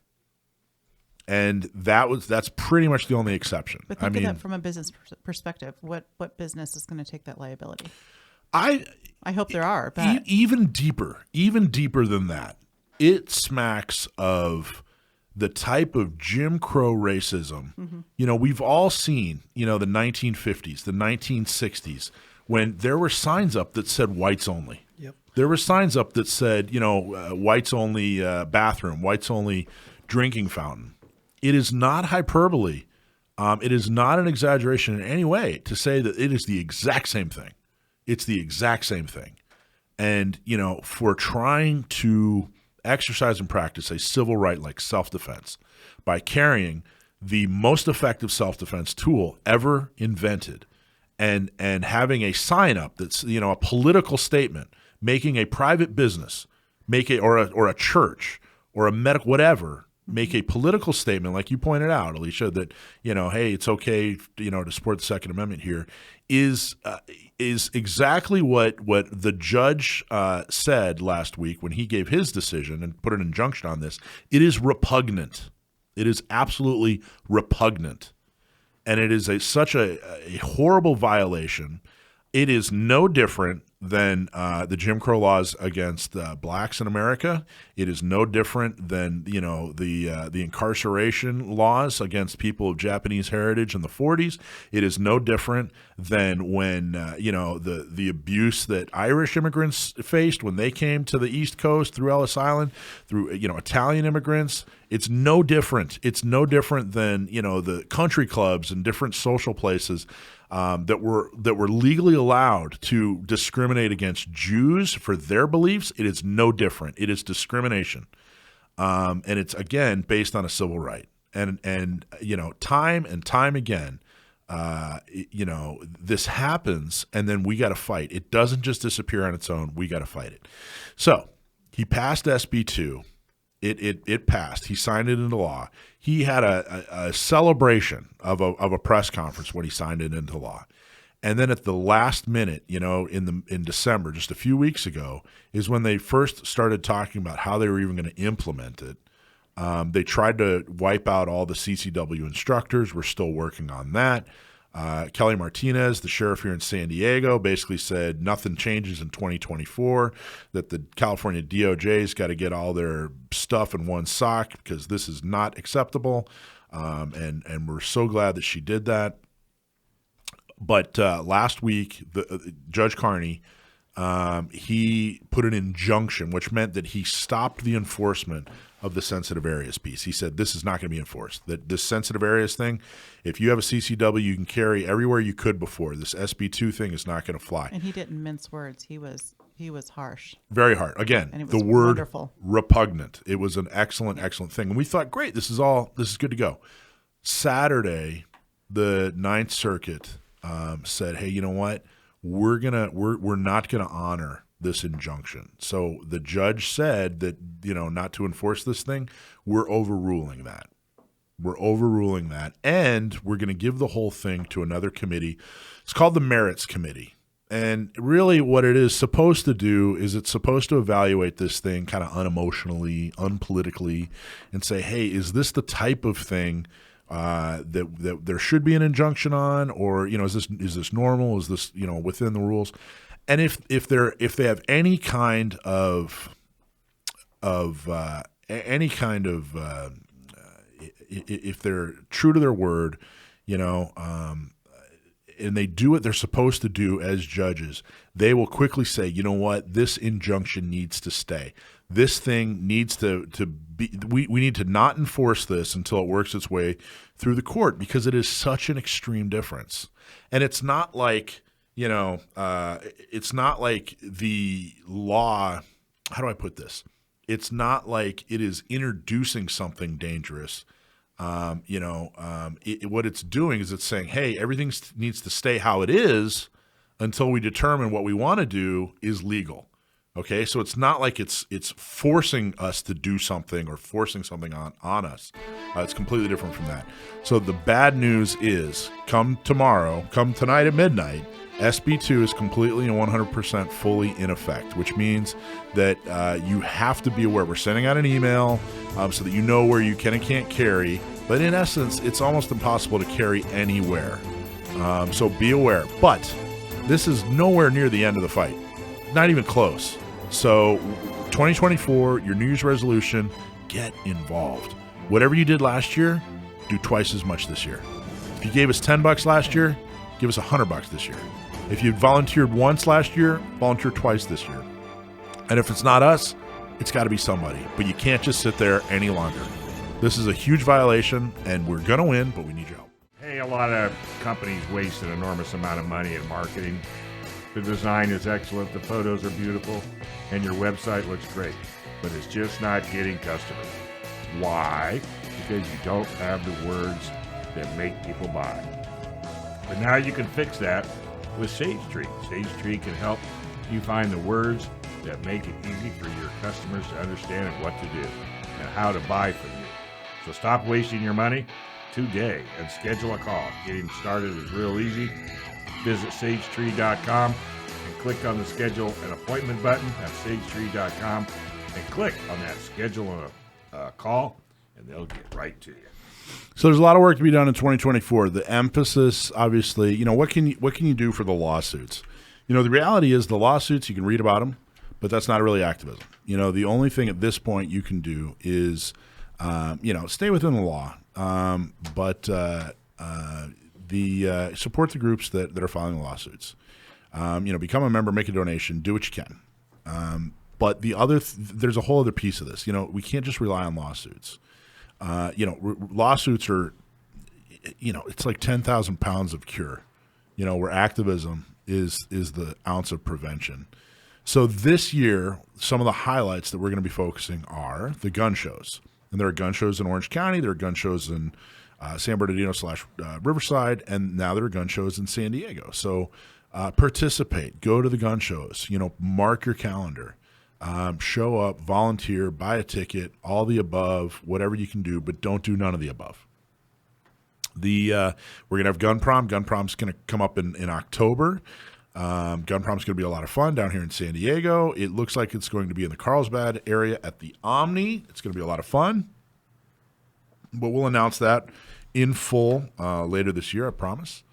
And that's pretty much the only exception. But think of that from a business perspective. What business is going to take that liability? I hope there are, but even deeper than that, it smacks of the type of Jim Crow racism. Mm-hmm. We've all seen, the 1950s, the 1960s, when there were signs up that said whites only. Yep. There were signs up that said, whites only bathroom, whites only drinking fountain. It is not hyperbole. It is not an exaggeration in any way to say that it is the exact same thing. It's the exact same thing. And, for trying to exercise and practice a civil right like self-defense by carrying the most effective self-defense tool ever invented and having a sign up that's, a political statement, making a private business, or a church or a medical, whatever, make a political statement, like you pointed out, Alicia, that, hey, it's okay, to support the Second Amendment here, is exactly what the judge said last week when he gave his decision and put an injunction on this. It is repugnant. It is absolutely repugnant. And it is such a horrible violation. It is no different than the Jim Crow laws against blacks in America. It is no different than the incarceration laws against people of Japanese heritage in the 40s. It is no different than when the abuse that Irish immigrants faced when they came to the East Coast through Ellis Island, through Italian immigrants. It's no different. It's no different than the country clubs and different social places that were legally allowed to discriminate against Jews for their beliefs, it is no different. It is discrimination, and it's again based on a civil right. And time and time again, this happens, and then we got to fight. It doesn't just disappear on its own. We got to fight it. So he passed SB2. It passed. He signed it into law. He had a celebration of a press conference when he signed it into law. And then at the last minute, in December, just a few weeks ago, is when they first started talking about how they were even going to implement it. They tried to wipe out all the CCW instructors. We're still working on that. Kelly Martinez, the sheriff here in San Diego, basically said nothing changes in 2024, that the California DOJ's got to get all their stuff in one sock because this is not acceptable. And we're so glad that she did that. But last week, Judge Carney, he put an injunction, which meant that he stopped the enforcement of the sensitive areas piece. He said this is not going to be enforced. That this sensitive areas thing, if you have a CCW, you can carry everywhere you could before. This SB2 thing is not going to fly. And he didn't mince words. He was harsh. Very hard. Again, and it was the word wonderful. Repugnant. It was an excellent thing. And we thought, great, this is good to go. Saturday, the Ninth Circuit said, hey, you know what? We're not gonna honor this injunction. So the judge said that, not to enforce this thing. We're overruling that. And we're going to give the whole thing to another committee. It's called the Merits Committee. And really what it is supposed to do is it's supposed to evaluate this thing kind of unemotionally, unpolitically, and say, hey, is this the type of thing that there should be an injunction on, or is this normal? Is this within the rules? And if they have any kind of if they're true to their word, and they do what they're supposed to do as judges, they will quickly say, you know what, this injunction needs to stay. This thing needs to be, we need to not enforce this until it works its way through the court, because it is such an extreme difference. And it's not like, it's not like the law, how do I put this? It's not like it is introducing something dangerous. What it's doing is it's saying, hey, everything needs to stay how it is until we determine what we want to do is legal. Okay, so it's not like it's forcing us to do something or forcing something on us. It's completely different from that. So the bad news is, come tonight at midnight, SB2 is completely and 100% fully in effect, which means that you have to be aware. We're sending out an email so that you know where you can and can't carry. But in essence, it's almost impossible to carry anywhere. So be aware. But this is nowhere near the end of the fight. Not even close. So 2024, your New Year's resolution, get involved. Whatever you did last year, do twice as much this year. If you gave us $10 last year, give us $100 this year. If you volunteered once last year, volunteer twice this year. And if it's not us, it's got to be somebody. But you can't just sit there any longer. This is a huge violation, and we're going to win, but we need your help. Hey, a lot of companies waste an enormous amount of money in marketing. The design is excellent, the photos are beautiful, and your website looks great. But it's just not getting customers. Why? Because you don't have the words that make people buy. But now you can fix that with Sage Tree. Sage Tree can help you find the words that make it easy for your customers to understand what to do and how to buy from you. So stop wasting your money today and schedule a call. Getting started is real easy. Visit sagetree.com and click on the schedule an appointment button at sagetree.com and click on that schedule a call, and they'll get right to you. So there's a lot of work to be done in 2024. The emphasis, obviously, what can you do for the lawsuits? The reality is the lawsuits, you can read about them, but that's not really activism. The only thing at this point you can do is, stay within the law, but support the groups that are filing lawsuits. Become a member, make a donation, do what you can. But there's a whole other piece of this. We can't just rely on lawsuits. Lawsuits are, it's like 10,000 pounds of cure. where activism is the ounce of prevention. So this year, some of the highlights that we're going to be focusing are the gun shows. And there are gun shows in Orange County. There are gun shows in San Bernardino / Riverside. And now there are gun shows in San Diego. So participate. Go to the gun shows. Mark your calendar. Show up, volunteer, buy a ticket, all the above, whatever you can do, but don't do none of the above. We're going to have Gun Prom. Gun Prom's going to come up in October. Gun Prom's going to be a lot of fun down here in San Diego. It looks like it's going to be in the Carlsbad area at the Omni. It's going to be a lot of fun. But we'll announce that in full later this year, I promise.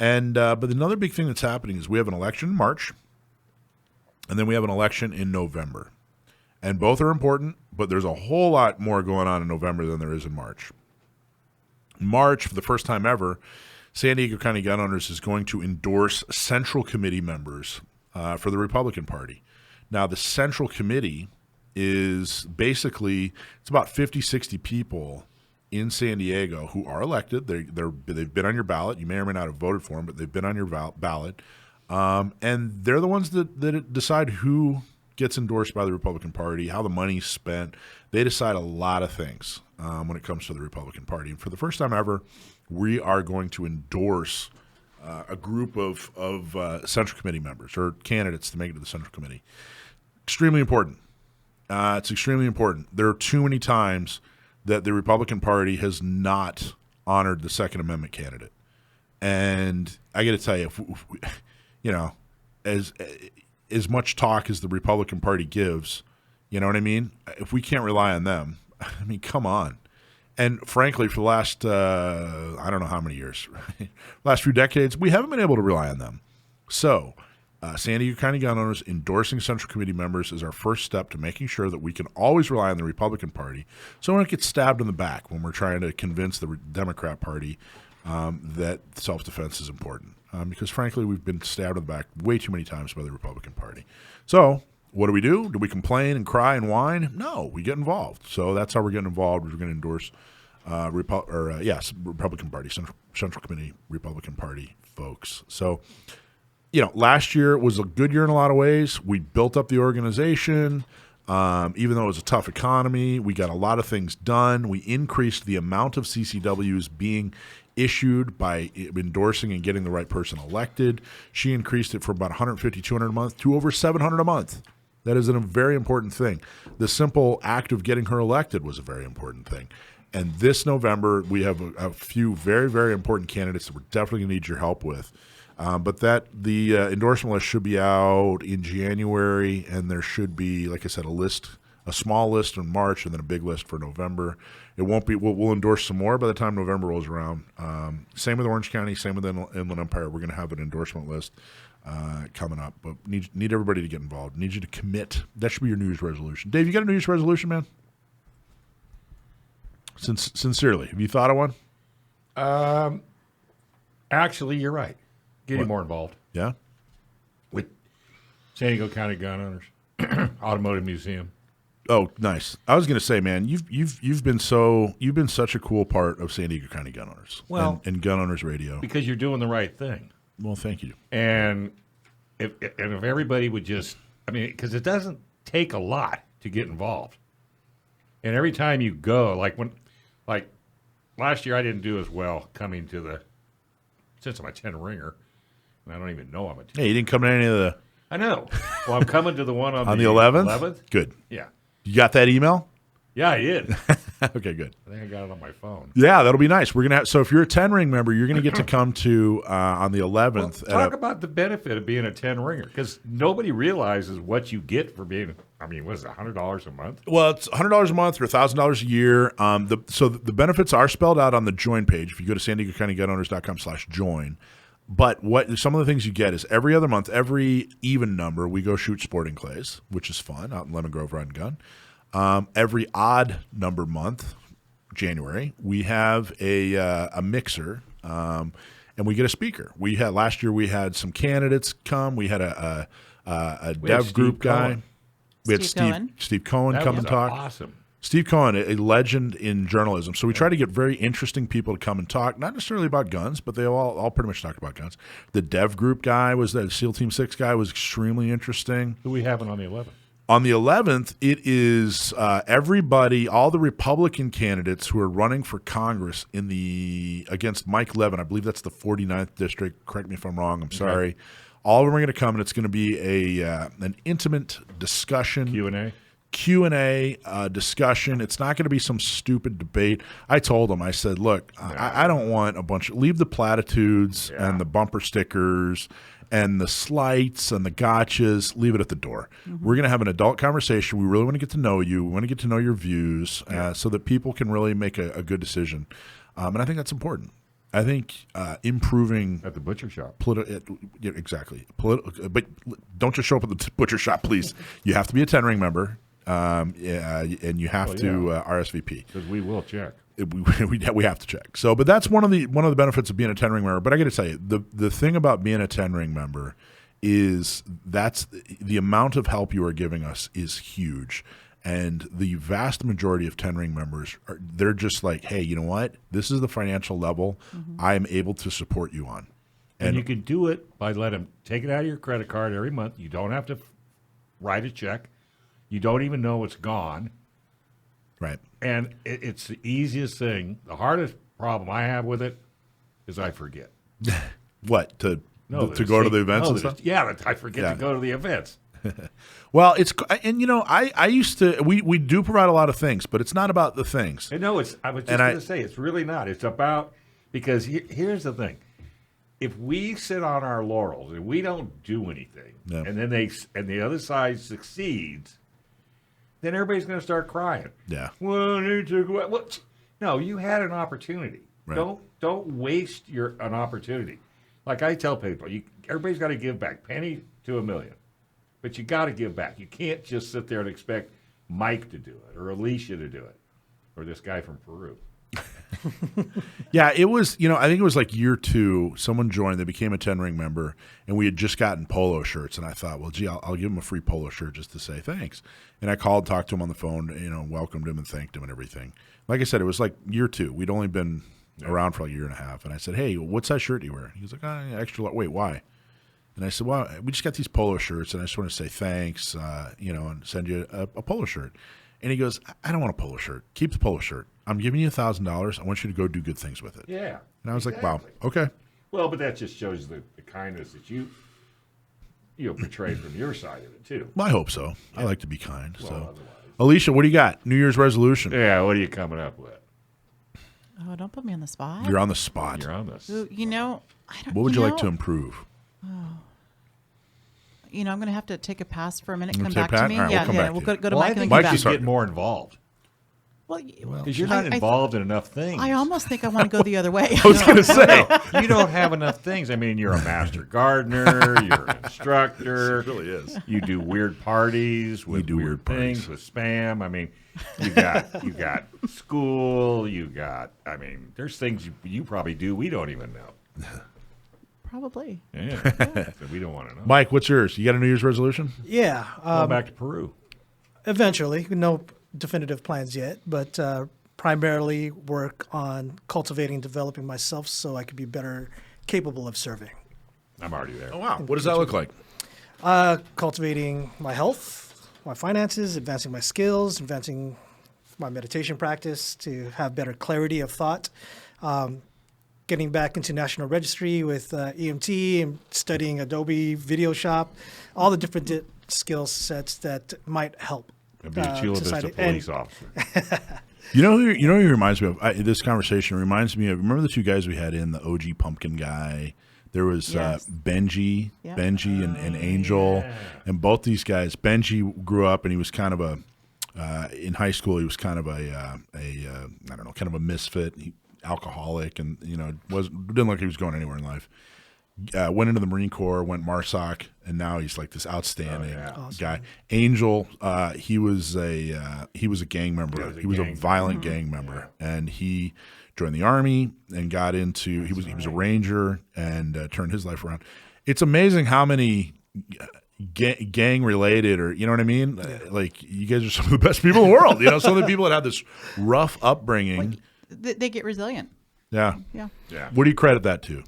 And but another big thing that's happening is we have an election in March, and then we have an election in November. And both are important, but there's a whole lot more going on in November than there is in March. March, for the first time ever, San Diego County Gun Owners is going to endorse Central Committee members for the Republican Party. Now, the Central Committee is basically, it's about 50, 60 people in San Diego who are elected. They've been on your ballot. You may or may not have voted for them, but they've been on your ballot. And they're the ones that decide who gets endorsed by the Republican Party, how the money's spent. They decide a lot of things when it comes to the Republican Party. And for the first time ever, we are going to endorse a group of Central Committee members or candidates to make it to the Central Committee. Extremely important. It's extremely important. There are too many times that the Republican Party has not honored the Second Amendment candidate. And I got to tell you, as much talk as the Republican Party gives, you know what I mean? If we can't rely on them, I mean, come on. And frankly, for the last, I don't know how many years, last few decades, we haven't been able to rely on them. So San Diego County Gun Owners endorsing Central Committee members is our first step to making sure that we can always rely on the Republican Party so we don't get stabbed in the back when we're trying to convince the Democrat Party that self-defense is important. Because frankly, we've been stabbed in the back way too many times by the Republican Party. So what do? Do we complain and cry and whine? No, we get involved. So that's how we're getting involved. We're going to endorse Republican Party, Central Committee, Republican Party folks. So, last year was a good year in a lot of ways. We built up the organization. Even though it was a tough economy, we got a lot of things done. We increased the amount of CCWs being issued by endorsing and getting the right person elected. She increased it from about 150, 200 a month to over 700 a month. That is a very important thing. The simple act of getting her elected was a very important thing. And this November, we have a few very, very important candidates that we're definitely going to need your help with. But the endorsement list should be out in January, and there should be, like I said, a small list in March, and then a big list for November. It won't be. We'll endorse some more by the time November rolls around. Same with Orange County, same with Inland Empire. We're going to have an endorsement list coming up, but need everybody to get involved. Need you to commit. That should be your New Year's resolution. Dave, you got a New Year's resolution, man? Sincerely, have you thought of one? Actually, you're right. Getting more involved. Yeah? With San Diego County Gun Owners, Automotive Museum. Oh, nice. I was going to say, man, you've been such a cool part of San Diego County Gun Owners. Well, and Gun Owners Radio. Because you're doing the right thing. Well, thank you. And if everybody would just, because it doesn't take a lot to get involved. And every time you go, like last year I didn't do as well coming to since I'm a 10 ringer, and I don't even know I'm a 10. Hey, you didn't come to any of the... I know. Well, I'm coming to the one on the 11th? 11th? Good. Yeah. You got that email? Yeah, I did. Okay, good. I think I got it on my phone. Yeah, that'll be nice. We're gonna so if you're a 10 ring member, you're gonna get to come to on the 11th. Well, talk about the benefit of being a 10 ringer, because nobody realizes what you get for being. What is it, $100 a month? Well, it's $100 a month or $1,000 a year. So the benefits are spelled out on the join page if you go to SanDiegoCountyGunOwners.com/join. But some of the things you get is every other month, every even number, we go shoot sporting clays, which is fun out in Lemon Grove Run Gun. Every odd number month, January, we have a mixer, and we get a speaker. Last year we had some candidates come. We had a dev group guy. We had Steve Cohen come and talk. Awesome. Steve Cohen, a legend in journalism. So we try to get very interesting people to come and talk, not necessarily about guns, but they all pretty much talk about guns. The Dev Group guy SEAL Team 6 guy was extremely interesting. Who we having on the 11th? On the 11th, it is everybody, all the Republican candidates who are running for Congress against Mike Levin. I believe that's the 49th district. Correct me if I'm wrong. I'm sorry. Okay. All of them are going to come, and it's going to be an intimate discussion. Q&A discussion. It's not going to be some stupid debate. I told them, I said, look, I don't want leave the platitudes and the bumper stickers and the slights and the gotchas, leave it at the door. Mm-hmm. We're going to have an adult conversation. We really want to get to know you. We want to get to know your views so that people can really make a good decision. And I think that's important. I think improving at the butcher shop. Exactly. But don't just show up at the butcher shop, please. You have to be a 10-ring member. And you have to RSVP because we will check. We have to check. So, but that's one of the benefits of being a 10-ring member. But I got to tell you, the thing about being a 10-ring member is that's the amount of help you are giving us is huge. And the vast majority of 10-ring members they're just like, hey, you know what? This is the financial level I am able to support you on. And you can do it by letting them take it out of your credit card every month. You don't have to write a check. You don't even know it's gone. Right. And it's the easiest thing. The hardest problem I have with it is I forget. What? To go to the events and stuff? Yeah, I forget to go to the events. Well, I used to, we do provide a lot of things, but it's not about the things. No, I was just going to say, it's really not. It's about, because here's the thing. If we sit on our laurels and we don't do anything, and then the other side succeeds, then everybody's going to start crying. Yeah. Well, no, you had an opportunity. Right. Don't waste an opportunity. Like I tell people, everybody's got to give back, penny to a million, but you got to give back. You can't just sit there and expect Mike to do it or Alicia to do it or this guy from Peru. Yeah, it was, I think it was like year 2, someone joined, they became a 10-ring member, and we had just gotten polo shirts, and I thought, well, gee, I'll give him a free polo shirt just to say thanks. And I called, talked to him on the phone, welcomed him and thanked him and everything. Like I said, it was like year 2. We'd only been around for like a year and a half, and I said, hey, what size shirt do you wear? He was like, extra large. Wait, why? And I said, well, we just got these polo shirts, and I just want to say thanks, and send you a polo shirt. And he goes, I don't want a polo shirt. Keep the polo shirt. I'm giving you $1,000. I want you to go do good things with it. Yeah. And I was like, wow, okay. Well, but that just shows the kindness that you portray from your side of it, too. Well, I hope so. Yeah. I like to be kind. Well, so, otherwise. Alicia, what do you got? New Year's resolution. Yeah, what are you coming up with? Oh, don't put me on the spot. You're on the spot. You're on this. I don't. What would you like to improve? I'm going to have to take a pass for a minute. Come take back to me. All right, We'll go to Mike Mike and then Mike come just back. get more involved. Well, because you're not involved in enough things. I almost think I want to go the other way. I was going to say. You don't have enough things. I mean, you're a master gardener. You're an instructor. It really is. You do weird parties with weird things, with spam. I mean, you got school. There's things you probably do we don't even know. Probably. Yeah. So we don't want to know. Mike, what's yours? You got a New Year's resolution? Yeah. Go back to Peru. Eventually. No definitive plans yet, but primarily work on cultivating and developing myself so I could be better capable of serving. I'm already there. Oh, wow. What does that look like? Cultivating my health, my finances, advancing my skills, advancing my meditation practice to have better clarity of thought, getting back into National Registry with EMT and studying Adobe Video Shop, all the different skill sets that might help. And be a Chula Vista police officer. You know who he reminds me of? This conversation reminds me of, remember the two guys we had in, the OG Pumpkin guy? There was Benji and Angel. Yeah. And both these guys, Benji grew up and he was kind of in high school, he was kind of kind of a misfit, alcoholic, and, didn't look like he was going anywhere in life. Went into the Marine Corps, went MARSOC, and now he's like this outstanding guy. Angel, he was a gang member. He was a violent gang member, and he joined the Army and got into. He was a Ranger and turned his life around. It's amazing how many gang related, or you know what I mean? Like you guys are some of the best people in the world. You know, some of the people that have this rough upbringing. They get resilient. Yeah. Yeah. What do you credit that to?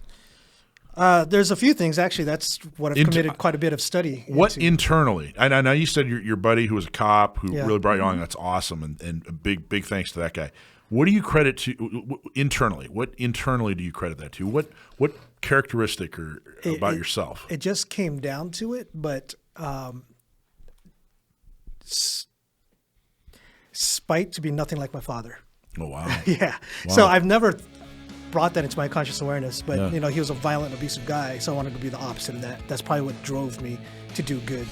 There's a few things, actually. That's what I've committed quite a bit of study What into. internally? I know you said your buddy who was a cop who really brought you on. That's awesome, and a big thanks to that guy. What do you credit to internally? What internally do you credit that to? What characteristic about yourself? It just came down to it, but spite to be nothing like my father. Oh, wow. Yeah. Wow. So I've never brought that into my conscious awareness, but you know, he was a violent, abusive guy, so I wanted to be the opposite of that. That's probably what drove me to do good,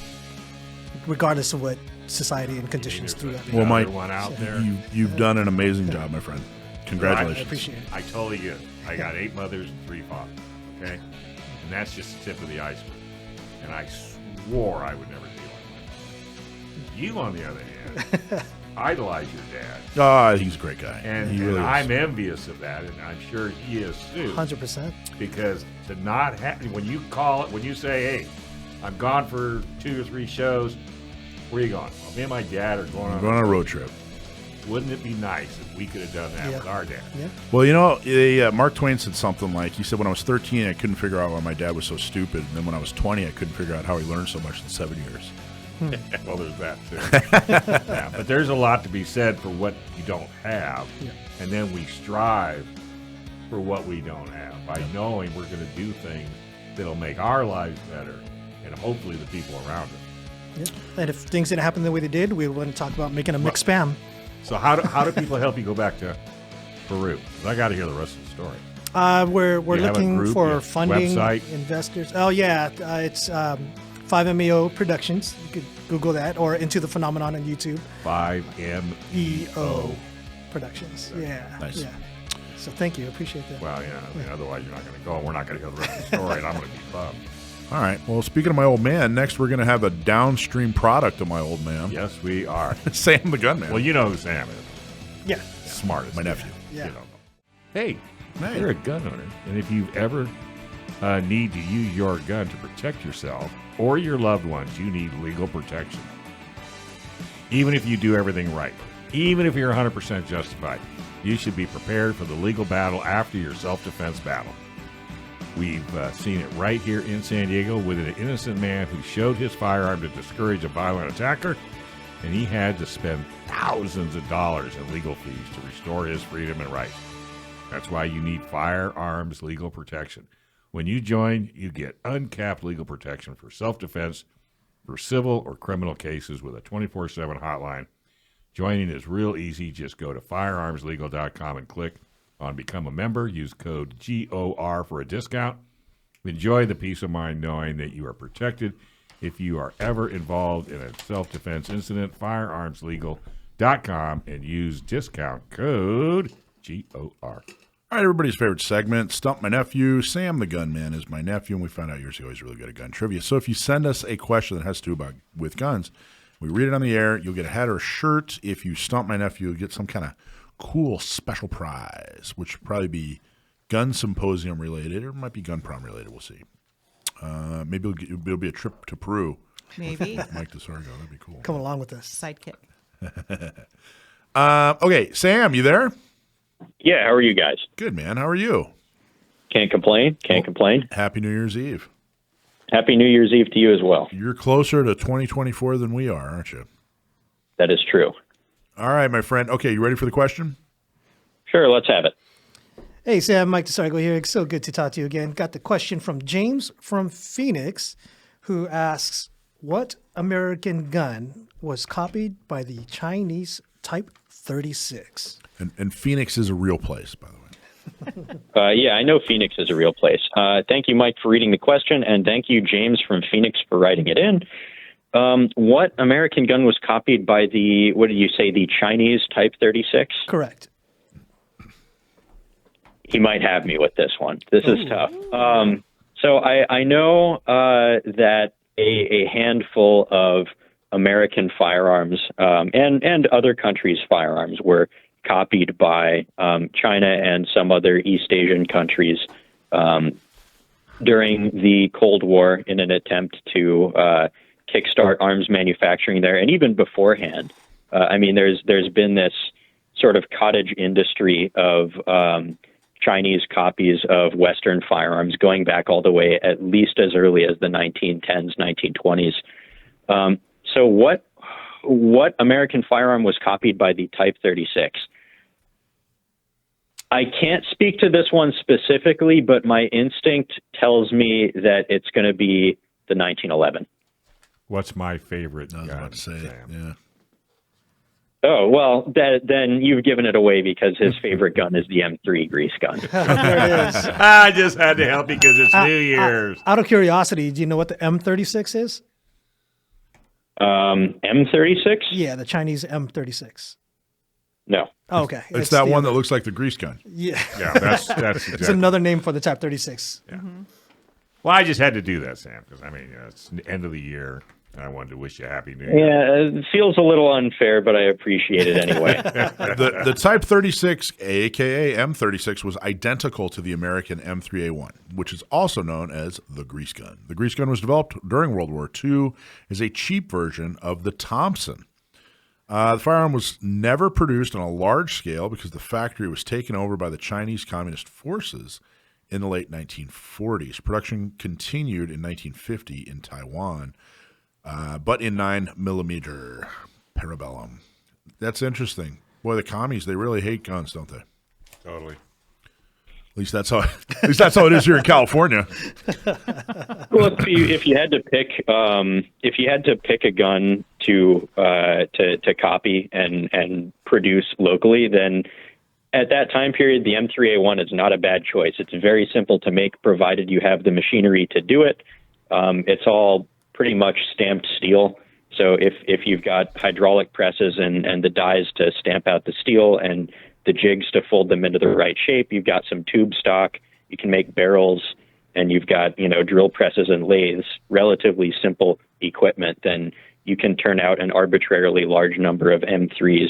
regardless of what society and conditions threw at me. Well, Mike, one out there. you've done an amazing job, my friend. Congratulations. I appreciate it. I totally get it. I got 8 mothers and 3 fathers. Okay, and that's just the tip of the iceberg. And I swore I would never be like my father. You, on the other hand, idolize your dad. He's a great guy. And, he really is. I'm envious of that, and I'm sure he is too. 100%. Because to not have, when you call it, when you say, hey, I'm gone for 2 or 3 shows, where are you going? Well, me and my dad are going on a road trip. Wouldn't it be nice if we could have done that with our dad? Yeah. Well, you know, Mark Twain said something like, he said, when I was 13, I couldn't figure out why my dad was so stupid. And then when I was 20, I couldn't figure out how he learned so much in 7 years. Well, there's that too. Yeah, but there's a lot to be said for what you don't have, and then we strive for what we don't have by knowing we're going to do things that'll make our lives better, and hopefully the people around us. Yeah. And if things didn't happen the way they did, we want to talk about making a mixed spam. So how do people help you go back to Peru? 'Cause I got to hear the rest of the story. We're You have a looking group, for funding, website? investors. Oh yeah, it's 5MEO Productions. You could Google that, or Into the Phenomenon on YouTube. 5MEO Productions. Yeah. Nice. Yeah. So thank you. Appreciate that. Well, yeah. I mean, otherwise you're not going to go. We're not going to hear the rest of the story, and I'm going to be bummed. All right. Well, speaking of my old man, next we're going to have a downstream product of my old man. Yes, we are. Sam the Gunman. Well, you know who Sam is. Yeah. Smart as My nephew. Yeah. You know. Hey, you're a gun owner, and if you've ever need to use your gun to protect yourself or your loved ones, you need legal protection. Even if you do everything right, even if you're 100% justified, you should be prepared for the legal battle after your self-defense battle. We've seen it right here in San Diego with an innocent man who showed his firearm to discourage a violent attacker, and he had to spend thousands of dollars in legal fees to restore his freedom and rights. That's why you need firearms legal protection. When you join, you get uncapped legal protection for self-defense, for civil or criminal cases with a 24/7 hotline. Joining is real easy. Just go to firearmslegal.com and click on Become a Member. Use code GOR for a discount. Enjoy the peace of mind knowing that you are protected if you are ever involved in a self-defense incident. Firearmslegal.com and use discount code GOR. All right, everybody's favorite segment, Stump My Nephew. Sam the Gunman is my nephew, and we found out years ago he's really good at gun trivia. So if you send us a question that has to do about with guns, we read it on the air. You'll get a hat or a shirt. If you stump my nephew, you'll get some kind of cool special prize, which will probably be gun symposium related, or it might be gun prom related. We'll see. Maybe it'll be a trip to Peru. Maybe. Mike Dasargo. That'd be cool. Come along with us. Sidekick. Okay, Sam, you there? Yeah, how are you guys? Good, man. How are you? Can't complain. Can't complain. Happy New Year's Eve. Happy New Year's Eve to you as well. You're closer to 2024 than we are, aren't you? That is true. All right, my friend. Okay, you ready for the question? Sure, let's have it. Hey, Sam, Mike Dasargo here. It's so good to talk to you again. Got the question from James from Phoenix, who asks, what American gun was copied by the Chinese Type 36? And Phoenix is a real place, by the way. Yeah, I know Phoenix is a real place. Thank you, Mike, for reading the question, and thank you, James from Phoenix, for writing it in. What American gun was copied by the, what did you say, the Chinese Type 36? Correct. He might have me with this one. This is tough. So I know that a handful of American firearms and other countries' firearms were copied by China and some other East Asian countries during the Cold War in an attempt to kickstart arms manufacturing there, and even beforehand. I mean, there's been this sort of cottage industry of Chinese copies of Western firearms going back all the way at least as early as the 1910s, 1920s. So what American firearm was copied by the Type 36? I can't speak to this one specifically, but my instinct tells me that it's going to be the 1911. What's my favorite? I was about to say, Sam? yeah. Oh, well, then you've given it away because his favorite gun is the M3 grease gun. There it is. I just had to help because it's New Year's. Out of curiosity, do you know what the M36 is? M36? Yeah, the Chinese M36. No. Oh, okay. It's that the one that other- looks like the grease gun. Yeah. Yeah, that's exactly. It's another name for the Type 36. Yeah. Well, I just had to do that, Sam, because I mean, it's the end of the year, and I wanted to wish you a happy New Year. Yeah, it feels a little unfair, but I appreciate it anyway. The Type 36, aka M36, was identical to the American M3A1, which is also known as the grease gun. The grease gun was developed during World War II as a cheap version of the Thompson. The firearm was never produced on a large scale because the factory was taken over by the Chinese Communist forces in the late 1940s. Production continued in 1950 in Taiwan, but in 9mm Parabellum. That's interesting. Boy, the commies, they really hate guns, don't they? Totally. At least that's how it is here in California. Well, if you had to pick a gun to copy and produce locally, then at that time period, the M3A1 is not a bad choice. It's very simple to make, provided you have the machinery to do it. It's all pretty much stamped steel. So if you've got hydraulic presses and the dies to stamp out the steel and the jigs to fold them into the right shape, you've got some tube stock, you can make barrels, and you've got, drill presses and lathes, relatively simple equipment, then you can turn out an arbitrarily large number of M3s.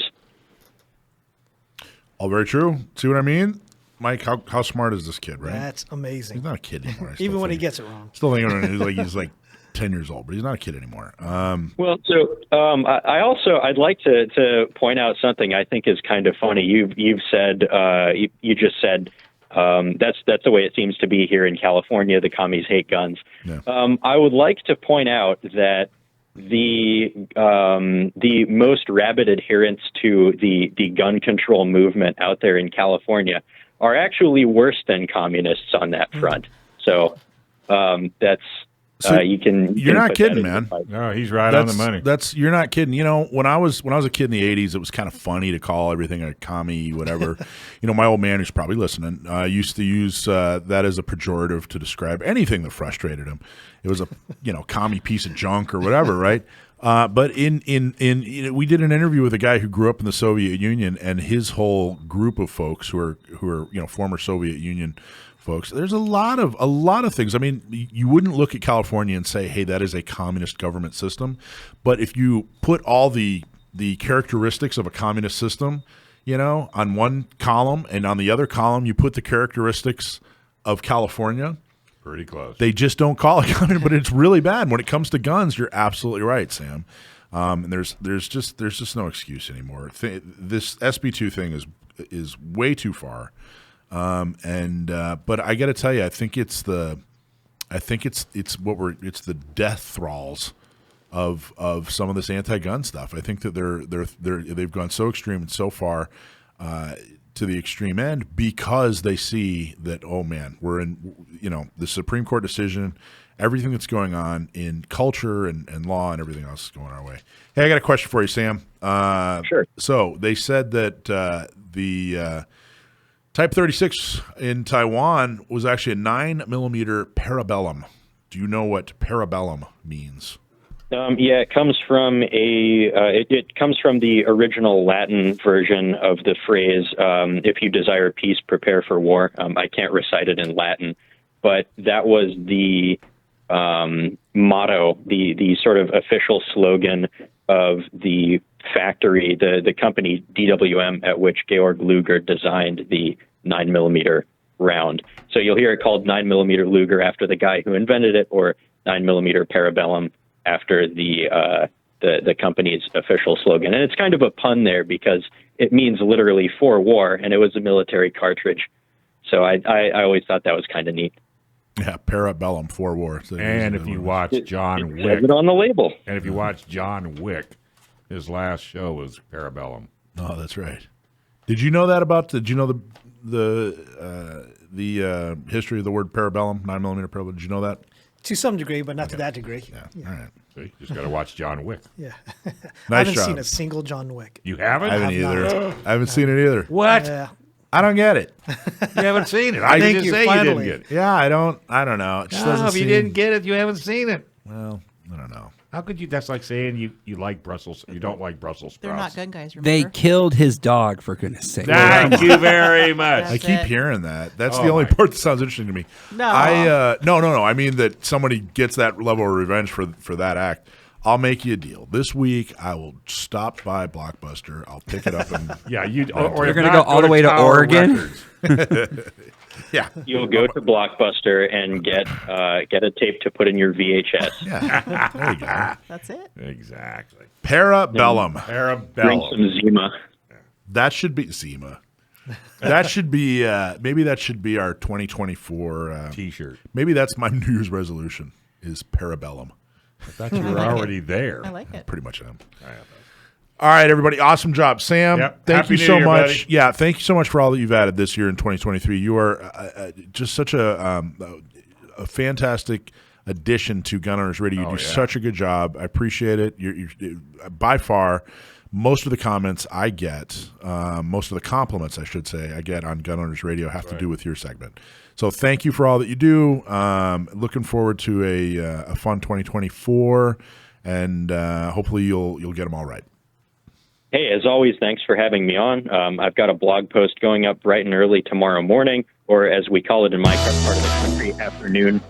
All very true. See what I mean? Mike, how smart is this kid, right? That's amazing. He's not a kid anymore. I still Even when he think- gets it wrong. Still thinking he's like 10 years old, but he's not a kid anymore. Well, so I'd like to point out something I think is kind of funny. You've said you just said that's the way it seems to be here in California. The commies hate guns. Yeah. I would like to point out that the most rabid adherents to the gun control movement out there in California are actually worse than communists on that front. So that's. You're not kidding, man. No, he's right on the money. You're not kidding. When I was a kid in the '80s, it was kind of funny to call everything a commie, whatever. My old man, who's probably listening, used to use that as a pejorative to describe anything that frustrated him. It was a commie piece of junk or whatever, right? But we did an interview with a guy who grew up in the Soviet Union, and his whole group of folks who are former Soviet Union folks. There's a lot of things. I mean, you wouldn't look at California and say, "Hey, that is a communist government system." But if you put all the characteristics of a communist system, on one column, and on the other column you put the characteristics of California, pretty close. They just don't call it communist, but it's really bad when it comes to guns. You're absolutely right, Sam. And there's just no excuse anymore. This SB2 thing is way too far. But I got to tell you, I think it's the death thralls of some of this anti-gun stuff. I think that they've gone so extreme and so far to the extreme end because they see that, oh man, we're in the Supreme Court decision, everything that's going on in culture and law and everything else is going our way. Hey, I got a question for you, Sam. Sure. So they said that the Type 36 in Taiwan was actually a 9mm Parabellum. Do you know what Parabellum means? Yeah, it comes from it comes from the original Latin version of the phrase "If you desire peace, prepare for war." I can't recite it in Latin, but that was the motto, the sort of official slogan of the factory, the company DWM, at which Georg Luger designed the 9mm round. So you'll hear it called 9mm Luger after the guy who invented it, or 9mm Parabellum after the company's official slogan. And it's kind of a pun there because it means literally for war, and it was a military cartridge. So I always thought that was kind of neat. Yeah, Parabellum for war. So And if you watch John It Wick, has it on the label. and if you watch John Wick, his last show was Parabellum. Oh, that's right. Did you know that about? Did you know the history of the word parabellum, 9mm parabellum? Did you know that? To some degree, but not to that degree. Yeah. All right. So you just got to watch John Wick. Yeah. Nice I haven't job. seen a single John Wick. You haven't? I haven't have either. not. I haven't seen it either. What? Yeah. I don't get it. You haven't seen it. I didn't Thank you, say finally. you didn't get it. Yeah, I don't know. It just doesn't No, if you seem- didn't get it, you haven't seen it. Well, I don't know. How could you? That's like saying you like Brussels. You don't like Brussels sprouts. They're not gun guys, They remember? killed his dog, for goodness sake. Thank you very much. I That's keep it. hearing that. That's Oh, the only my- part that sounds interesting to me. No. No. I mean that somebody gets that level of revenge for that act. I'll make you a deal. This week, I will stop by Blockbuster. I'll pick it up and Yeah, you. Or You're if gonna not, go all the way to Tower Oregon? Records. yeah, You'll go to Blockbuster and get a tape to put in your VHS. yeah. There you go. That's it. Exactly. Parabellum. Drink Parabellum. some Zima. That should be Zima. That should be maybe that should be our 2024 T-shirt. Maybe that's my New Year's resolution is Parabellum. I thought you were already there. I like it. Pretty much am. All right, everybody. Awesome job, Sam. Yep. Thank Happy you New so Year, much. buddy. Yeah, thank you so much for all that you've added this year in 2023. You are just such a fantastic addition to Gun Owners Radio. You do such a good job. I appreciate it. You're by far most of the comments I get, most of the compliments I should say I get on Gun Owners Radio have to do with your segment. So thank you for all that you do. Looking forward to a fun 2024, and hopefully you'll get them all right. Hey, as always, thanks for having me on. I've got a blog post going up bright and early tomorrow morning, or as we call it in my part of the country, afternoon.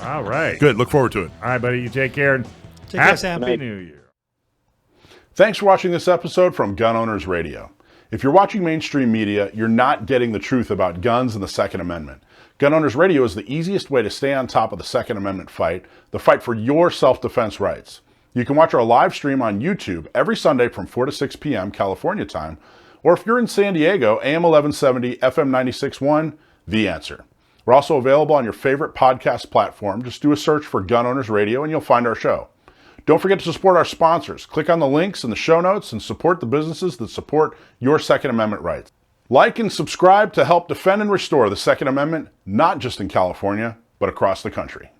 All right. Good. Look forward to it. All right, buddy. You take care. And Take care, Sam. Happy New Year. Thanks for watching this episode from Gun Owners Radio. If you're watching mainstream media, you're not getting the truth about guns and the Second Amendment. Gun Owners Radio is the easiest way to stay on top of the Second Amendment fight, the fight for your self-defense rights. You can watch our live stream on YouTube every Sunday from 4 to 6 p.m. California time, or if you're in San Diego, AM 1170, FM 96.1, The Answer. We're also available on your favorite podcast platform. Just do a search for Gun Owners Radio and you'll find our show. Don't forget to support our sponsors. Click on the links in the show notes and support the businesses that support your Second Amendment rights. Like and subscribe to help defend and restore the Second Amendment, not just in California, but across the country.